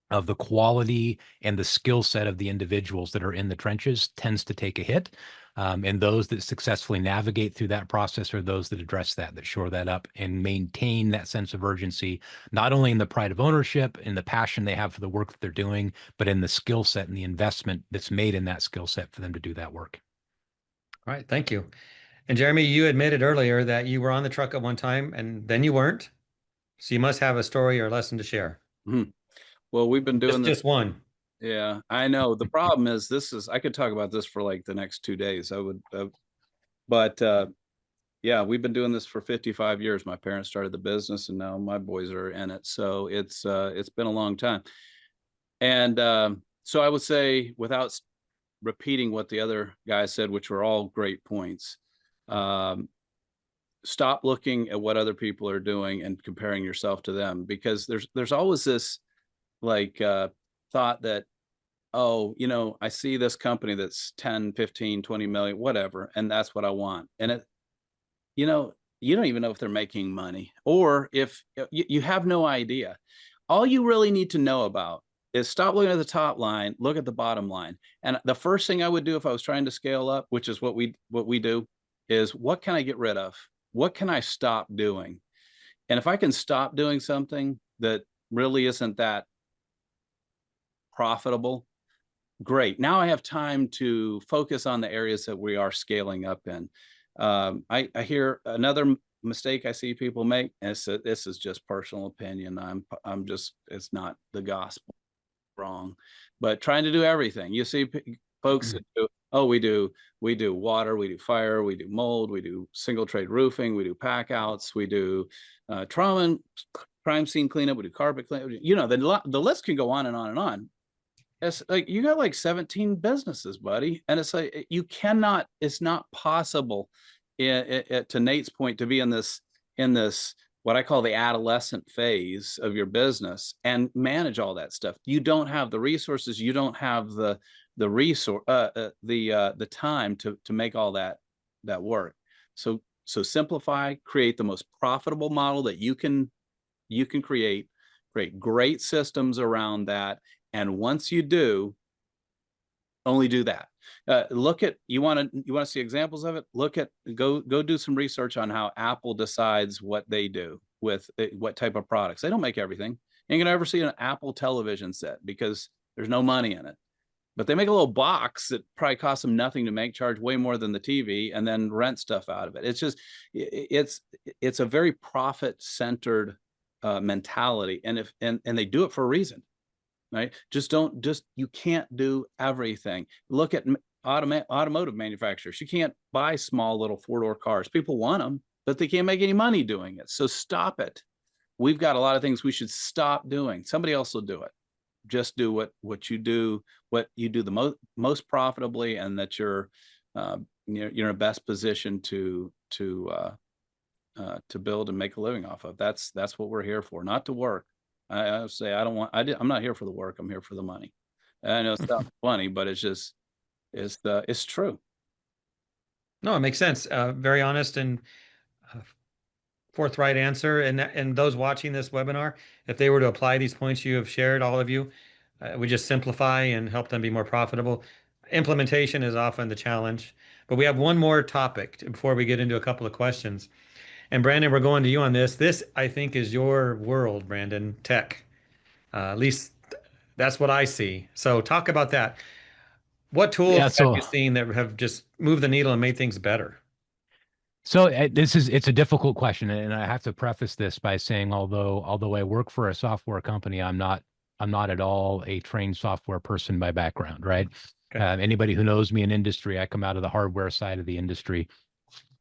of the quality and the skill set of the individuals that are in the trenches tends to take a hit. And those that successfully navigate through that process are those that address that shore that up and maintain that sense of urgency, not only in the pride of ownership and the passion they have for the work that they're doing, but in the skill set and the investment that's made in that skill set for them to do that work. All right. Thank you. And Jeremy, you admitted earlier that you were on the truck at one time and then you weren't. So you must have a story or lesson to share. Well, we've been doing this. Just one. Yeah, I know. The problem is I could talk about this for like the next 2 days. But yeah, we've been doing this for 55 years. My parents started the business and now my boys are in it. So it's been a long time. And so I would say, without repeating what the other guys said, which were all great points, stop looking at what other people are doing and comparing yourself to them, because there's always this like thought that, oh, you know, I see this company that's 10, 15, 20 million, whatever, and that's what I want. And it, you know, you don't even know if they're making money, or if you have no idea. All you really need to know about is stop looking at the top line, look at the bottom line. And the first thing I would do if I was trying to scale up, which is what we do, is what can I get rid of? What can I stop doing? And if I can stop doing something that really isn't that profitable. Great. Now I have time to focus on the areas that we are scaling up in. I hear another mistake I see people make, and this is just personal opinion. I'm just, it's not the gospel, wrong, but trying to do everything. You see folks that do, oh, we do water, we do fire, we do mold, we do single trade roofing, we do pack outs, we do trauma and crime scene cleanup, we do carpet cleanup. You know, the list can go on and on and on. It's like you got like 17 businesses, buddy, and it's like you cannot. It's not possible, to Nate's point, to be in this what I call the adolescent phase of your business and manage all that stuff. You don't have the resources. You don't have the resource, the time to make all that work. So simplify, create the most profitable model that you can create great systems around that. And once you do, only do that. Look at, you want to see examples of it? Look at, go do some research on how Apple decides what they do with what type of products. They don't make everything. You ain't gonna ever see an Apple television set because there's no money in it. But they make a little box that probably costs them nothing to make, charge way more than the TV, and then rent stuff out of it. It's just, it's a very profit-centered mentality, and they do it for a reason. Right? You can't do everything. Look at automotive manufacturers. You can't buy small little four-door cars. People want them, but they can't make any money doing it. So stop it. We've got a lot of things we should stop doing. Somebody else will do it. Just do what you do the most profitably, and that you're in the best position to build and make a living off of. That's what we're here for, not to work. I say I'm not here for the work. I'm here for the money. And I know it's not funny, but it's true. No, it makes sense. Very honest and forthright answer. And those watching this webinar, if they were to apply these points you have shared, all of you, we just simplify and help them be more profitable. Implementation is often the challenge. But we have one more topic before we get into a couple of questions. And Brandon, we're going to you on this. This, I think, is your world, Brandon, tech. At least that's what I see. So talk about that. What tools Yeah, have so you seen that have just moved the needle and made things better? So it's a difficult question, and I have to preface this by saying, although I work for a software company, I'm not at all a trained software person by background, right? Okay. Anybody who knows me in industry, I come out of the hardware side of the industry.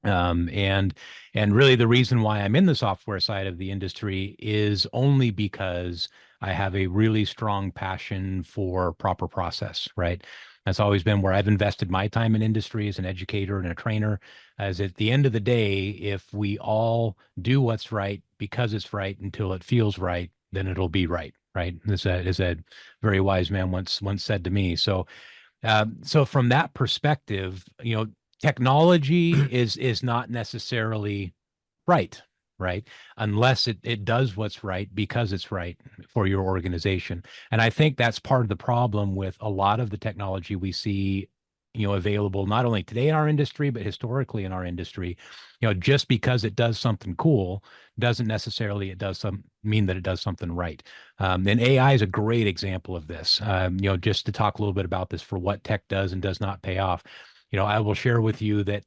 And really the reason why I'm in the software side of the industry is only because I have a really strong passion for proper process, right? That's always been where I've invested my time in industry as an educator and a trainer. As at the end of the day, if we all do what's right because it's right until it feels right, then it'll be right, right? As a very wise man once said to me. So from that perspective, technology is not necessarily right, unless it does what's right because it's right for your organization. And I think that's part of the problem with a lot of the technology we see, available not only today in our industry, but historically in our industry. Just because it does something cool doesn't necessarily mean that it does something right. And AI is a great example of this. Just to talk a little bit about this for what tech does and does not pay off. I will share with you that,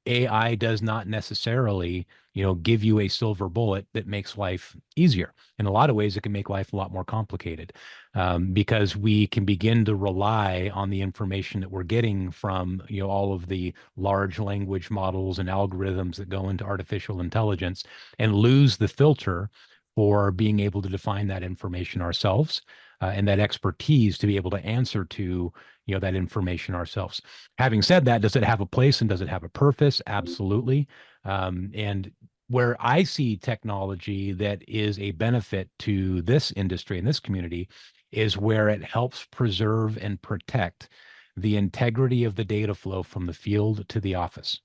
AI does not necessarily, give you a silver bullet that makes life easier. In a lot of ways, it can make life a lot more complicated, because we can begin to rely on the information that we're getting from, all of the large language models and algorithms that go into artificial intelligence, and lose the filter for being able to define that information ourselves, and that expertise to be able to answer to that information ourselves. Having said that, does it have a place and does it have a purpose? Absolutely. And where I see technology that is a benefit to this industry and this community is where it helps preserve and protect the integrity of the data flow from the field to the office.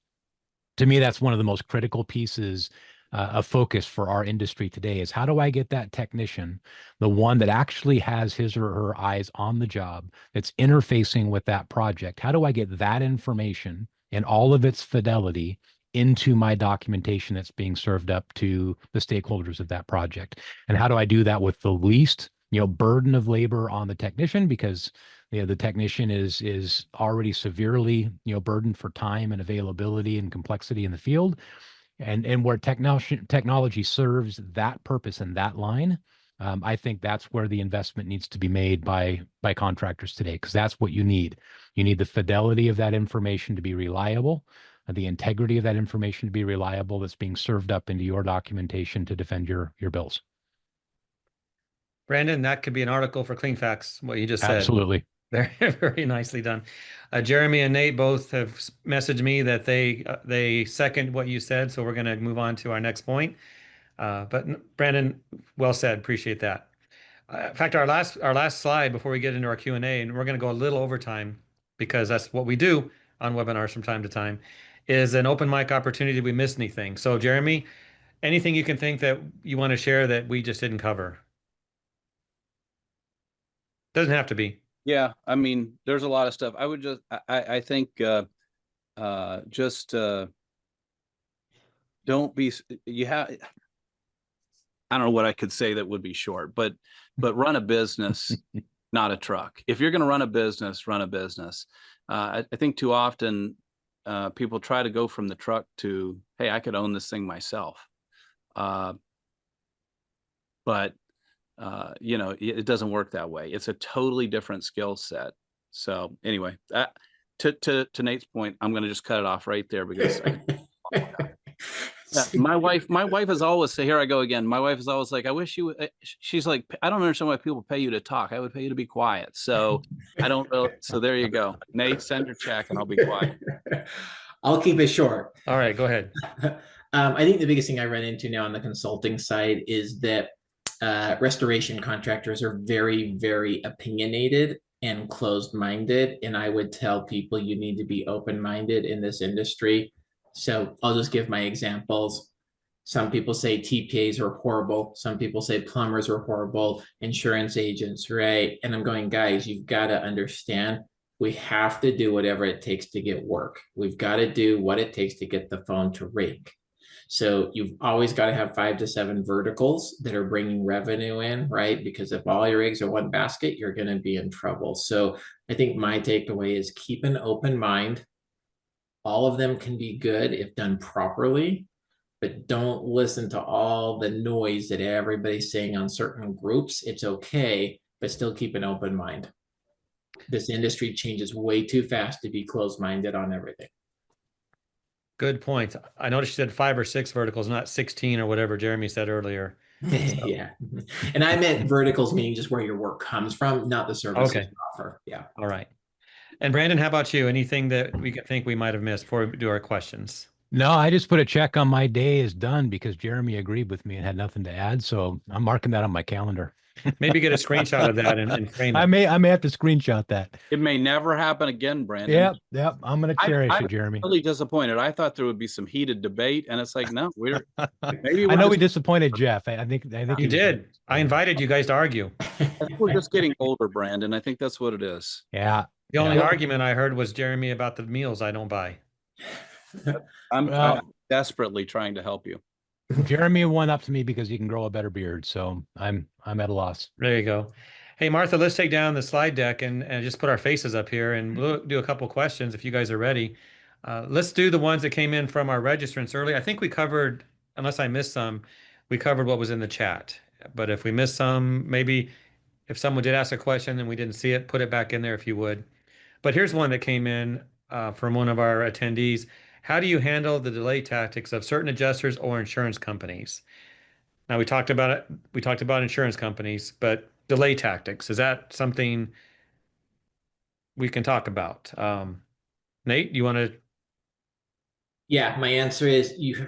To me, that's one of the most critical pieces of focus for our industry today is how do I get that technician, the one that actually has his or her eyes on the job, that's interfacing with that project? How do I get that information and all of its fidelity into my documentation that's being served up to the stakeholders of that project? And how do I do that with the least, burden of labor on the technician? Because the technician is already severely, burdened for time and availability and complexity in the field. And where technology serves that purpose in that line, I think that's where the investment needs to be made by contractors today, because that's what you need. You need the fidelity of that information to be reliable, the integrity of that information to be reliable, that's being served up into your documentation to defend your bills. Brandon, that could be an article for Cleanfax, what you just said. Absolutely. Very, very nicely done. Jeremy and Nate both have messaged me that they second what you said, so we're going to move on to our next point. But Brandon, well said. Appreciate that. In fact, our last slide before we get into our Q&A, and we're going to go a little overtime because that's what we do on webinars from time to time, is an open mic opportunity. Did we miss anything? So, Jeremy, anything you can think that you want to share that we just didn't cover? Doesn't have to be. Yeah, I mean, there's a lot of stuff. I would just, I think, just don't be. You have. I don't know what I could say that would be short, but run a business, not a truck. If you're going to run a business, run a business. I think too often people try to go from the truck to, hey, I could own this thing myself. But it doesn't work that way. It's a totally different skill set. So anyway, to Nate's point, I'm going to just cut it off right there because my wife is always say, here I go again. My wife is always like, I wish you would. She's like, I don't understand why people pay you to talk. I would pay you to be quiet. So I don't really. So there you go. Nate, send your check and I'll be quiet. I'll keep it short. All right, go ahead. I think the biggest thing I run into now on the consulting side is that restoration contractors are very, very opinionated and closed-minded. And I would tell people you need to be open-minded in this industry. So I'll just give my examples. Some people say TPAs are horrible. Some people say plumbers are horrible, insurance agents, right? And I'm going, guys, you've got to understand, we have to do whatever it takes to get work. We've got to do what it takes to get the phone to ring. So you've always got to have 5 to 7 verticals that are bringing revenue in, right? Because if all your eggs are one basket, you're going to be in trouble. So I think my takeaway is keep an open mind. All of them can be good if done properly, but don't listen to all the noise that everybody's saying on certain groups. It's okay, but still keep an open mind. This industry changes way too fast to be closed-minded on everything. Good point. I noticed you said 5 or 6 verticals, not 16 or whatever Jeremy said earlier. So. Yeah. And I meant verticals meaning just where your work comes from, not the services you offer. Yeah. All right. And Brandon, how about you? Anything that we think we might have missed before we do our questions? No, I just put a check on my day is done because Jeremy agreed with me and had nothing to add. So I'm marking that on my calendar. Maybe get a screenshot of that and frame it. I may have to screenshot that. It may never happen again, Brandon. Yep. I'm going to cherish it, Jeremy. I'm really disappointed. I thought there would be some heated debate, and it's like, no, maybe I know we disappointed Jeff. I think you did. I invited you guys to argue. I think we're just getting older, Brandon. I think that's what it is. Yeah. The only argument I heard was Jeremy about the meals I don't buy. I'm desperately trying to help you. Jeremy went up to me because he can grow a better beard, so I'm at a loss. There you go. Hey, Martha, let's take down the slide deck and just put our faces up here, and we'll do a couple questions if you guys are ready. Let's do the ones that came in from our registrants early. I think we covered, unless I missed some, we covered what was in the chat. But if we missed some, maybe if someone did ask a question and we didn't see it, put it back in there if you would. But here's one that came in from one of our attendees. How do you handle the delay tactics of certain adjusters or insurance companies? Now we talked about it. We talked about insurance companies, but delay tactics, is that something we can talk about? Nate, you want to? Yeah, my answer is you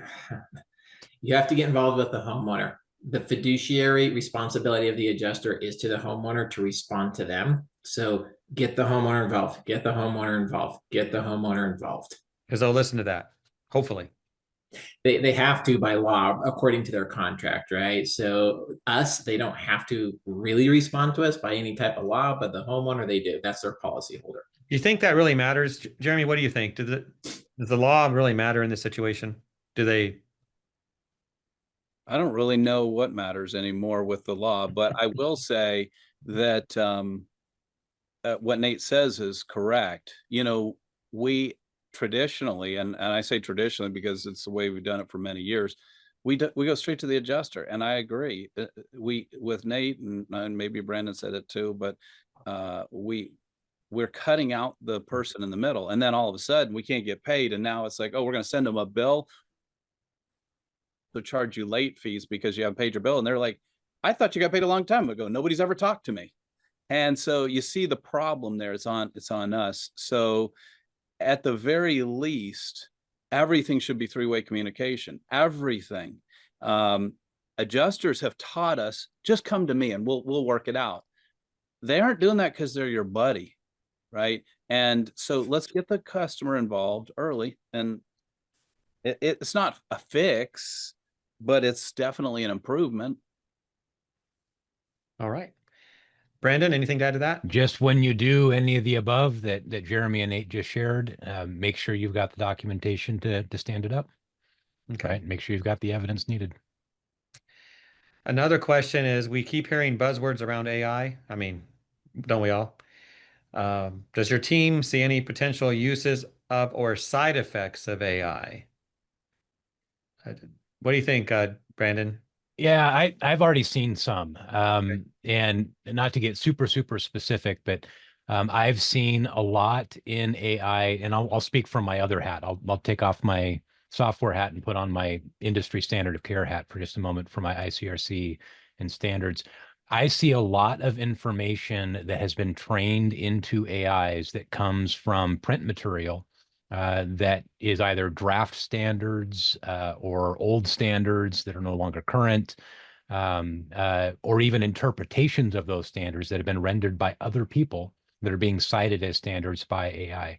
have to get involved with the homeowner. The fiduciary responsibility of the adjuster is to the homeowner to respond to them. So get the homeowner involved, get the homeowner involved, get the homeowner involved. Because they'll listen to that, hopefully. They have to by law, according to their contract, right? So they don't have to really respond to us by any type of law, but the homeowner, they do. That's their policy holder. You think that really matters? Jeremy, what do you think? Does the law really matter in this situation? Do they? I don't really know what matters anymore with the law, but I will say that what Nate says is correct. You know, we traditionally, and I say traditionally because it's the way we've done it for many years, we go straight to the adjuster, and I agree. We with Nate and maybe Brandon said it too, but we're cutting out the person in the middle, and then all of a sudden we can't get paid, and now it's like, oh, we're going to send them a bill to charge you late fees because you haven't paid your bill, and they're like, I thought you got paid a long time ago. Nobody's ever talked to me. And so you see the problem there. It's on us. So at the very least, everything should be three-way communication. Everything. Um, Adjusters have taught us, just come to me and we'll work it out. They aren't doing that because they're your buddy, right? And so let's get the customer involved early. And it's not a fix, but it's definitely an improvement. All right. Brandon, anything to add to that? Just when you do any of the above that Jeremy and Nate just shared, make sure you've got the documentation to stand it up. Okay. Right? Make sure you've got the evidence needed. Another question is we keep hearing buzzwords around AI. I mean, don't we all? Does your team see any potential uses of or side effects of AI? What do you think, Brandon? Yeah, I've already seen some. Okay. And not to get super specific, but I've seen a lot in AI, and I'll speak from my other hat. I'll take off my software hat and put on my industry standard of care hat for just a moment for my ICRC and standards. I see a lot of information that has been trained into AIs that comes from print material that is either draft standards or old standards that are no longer current, or even interpretations of those standards that have been rendered by other people that are being cited as standards by AI.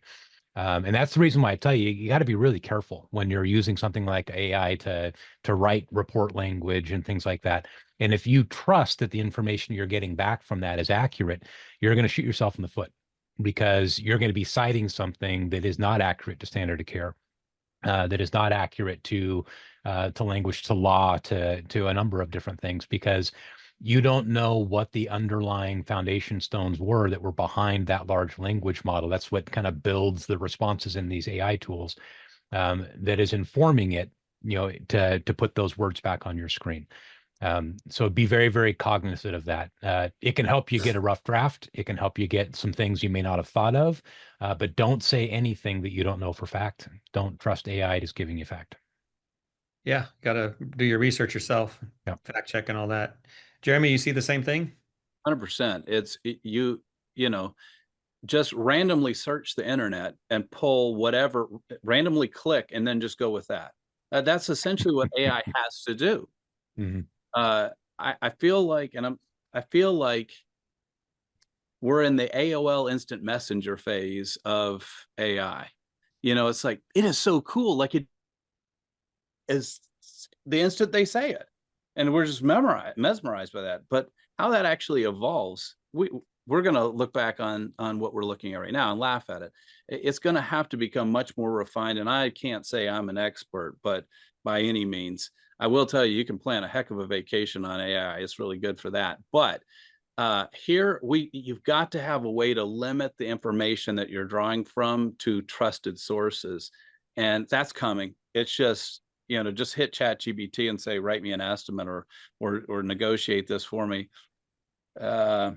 And that's the reason why I tell you, you got to be really careful when you're using something like AI to write report language and things like that. And if you trust that the information you're getting back from that is accurate, you're going to shoot yourself in the foot because you're going to be citing something that is not accurate to standard of care, that is not accurate to language, to law, to a number of different things, because you don't know what the underlying foundation stones were that were behind that large language model. That's what kind of builds the responses in these AI tools, that is informing it, to put those words back on your screen. So be very cognizant of that. It can help you get a rough draft. It can help you get some things you may not have thought of, but don't say anything that you don't know for fact. Don't trust AI just giving you fact. Yeah, got to do your research yourself, Yeah. fact check and all that. Jeremy, you see the same thing? 100%. You know, just randomly search the internet and pull whatever, randomly click, and then just go with that. That's essentially what AI has to do. Mhm. I feel like, I feel like we're in the AOL instant messenger phase of AI. It's like, it is so cool. Like, it is the instant they say it, and we're just mesmerized by that. But how that actually evolves, we're going to look back on what we're looking at right now and laugh at it. It's going to have to become much more refined, and I can't say I'm an expert, but by any means, I will tell you, you can plan a heck of a vacation on AI. It's really good for that. But you've got to have a way to limit the information that you're drawing from to trusted sources, and that's coming. It's just, just hit ChatGPT and say, write me an estimate or negotiate this for me. Not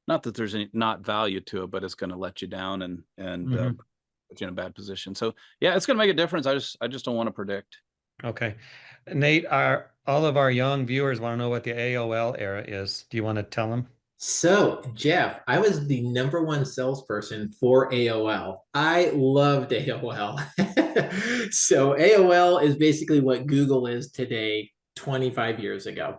that there's any not value to it, but it's going to let you down and put you in a bad position. So yeah, it's going to make a difference. I just don't want to predict. Okay. Nate, all of our young viewers want to know what the AOL era is. Do you want to tell them? So, Jeff, I was the #1 salesperson for AOL. I loved AOL. So, AOL is basically what Google is today, 25 years ago,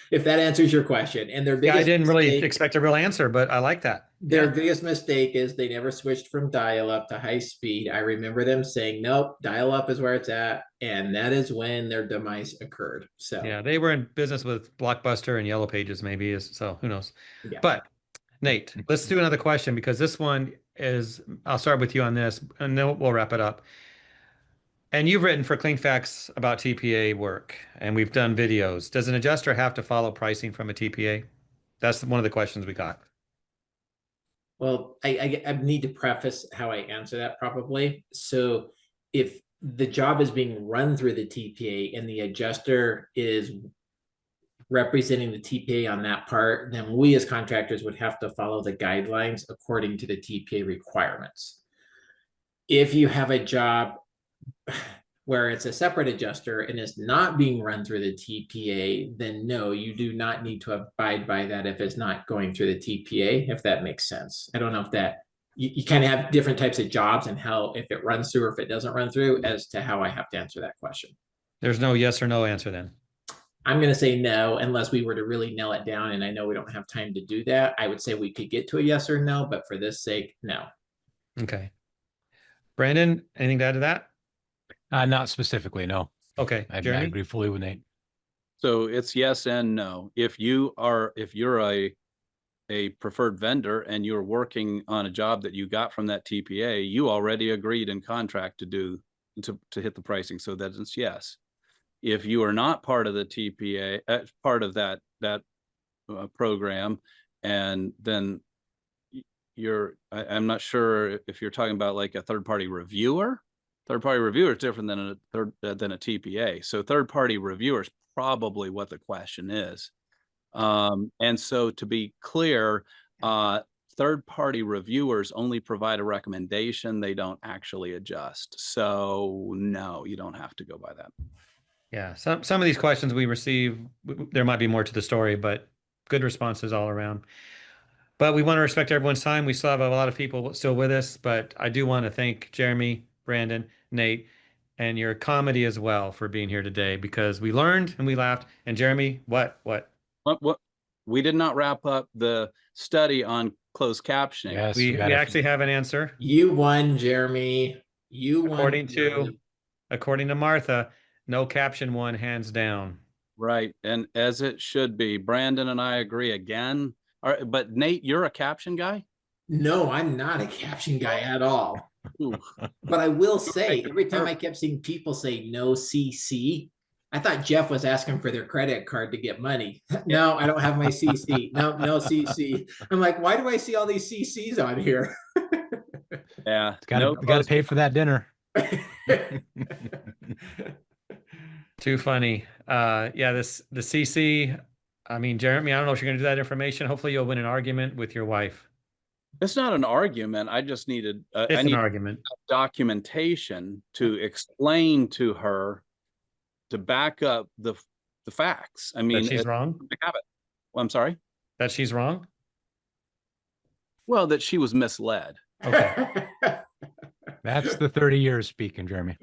if that answers your question. And their Yeah, I biggest didn't really mistake, expect a real answer, but I like that. their Yeah. biggest mistake is they never switched from dial-up to high speed. I remember them saying, nope, dial-up is where it's at. And that is when their demise occurred. So, Yeah, they were in business with Blockbuster and Yellow Pages, maybe, so who knows? yeah. But Nate, let's do another question because this one is, I'll start with you on this, and then we'll wrap it up. And you've written for Cleanfax about TPA work, and we've done videos. Does an adjuster have to follow pricing from a TPA? That's one of the questions we got. Well, I need to preface how I answer that probably. So if the job is being run through the TPA and the adjuster is representing the TPA on that part, then we as contractors would have to follow the guidelines according to the TPA requirements. If you have a job where it's a separate adjuster and it's not being run through the TPA, then no, you do not need to abide by that if it's not going through the TPA, if that makes sense. I don't know if that, you kind of have different types of jobs and how, if it runs through or if it doesn't run through, as to how I have to answer that question. There's no yes or no answer then. I'm going to say no, unless we were to really nail it down. And I know we don't have time to do that. I would say we could get to a yes or no, but for this sake, no. Okay. Brandon, anything to add to that? Not specifically, no. Okay. I Jeremy? agree fully with Nate. So it's yes and no. If you're a preferred vendor and you're working on a job that you got from that TPA, you already agreed in contract to hit the pricing. So that it's yes. If you are not part of the TPA, part of that program, and then I'm not sure if you're talking about like a third-party reviewer. Third-party reviewer is different than a TPA. So third-party reviewer is probably what the question is. And so to be clear, third-party reviewers only provide a recommendation. They don't actually adjust. So no, you don't have to go by that. Yeah, some of these questions we receive, there might be more to the story, but good responses all around. But we want to respect everyone's time. We still have a lot of people still with us, but I do want to thank Jeremy, Brandon, Nate, and your comedy as well for being here today, because we learned and we laughed. And Jeremy, what? What? We did not wrap up the study on closed captioning. Yes, We actually have an answer. You won, Jeremy. You won. According to Martha, no caption won hands down. Right. And as it should be. Brandon and I agree again. All right, but Nate, you're a caption guy? No, I'm not a caption guy at all. Ooh. But I will say, every time I kept seeing people say no CC, I thought Jeff was asking for their credit card to get money. No, I don't have my CC. No CC. I'm like, why do I see all these CCs on here? Yeah. Got to pay for that dinner. Too funny. Yeah, the CC. I mean, Jeremy, I don't know if you're going to do that information. Hopefully, you'll win an argument with your wife. It's not an argument. I just needed an argument documentation to explain to her to back up the facts. I mean, that she's wrong. Have it. Well, I'm sorry. That she's wrong. Well, that she was misled. Okay. That's the 30 years speaking, Jeremy.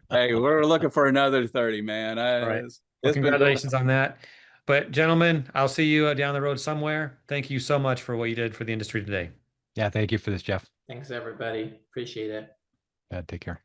Hey, we're looking for another 30, man. All right. Well, congratulations on that. But gentlemen, I'll see you down the road somewhere. Thank you so much for what you did for the industry today. Yeah, thank you for this, Jeff. Thanks, everybody. Appreciate it. Take care.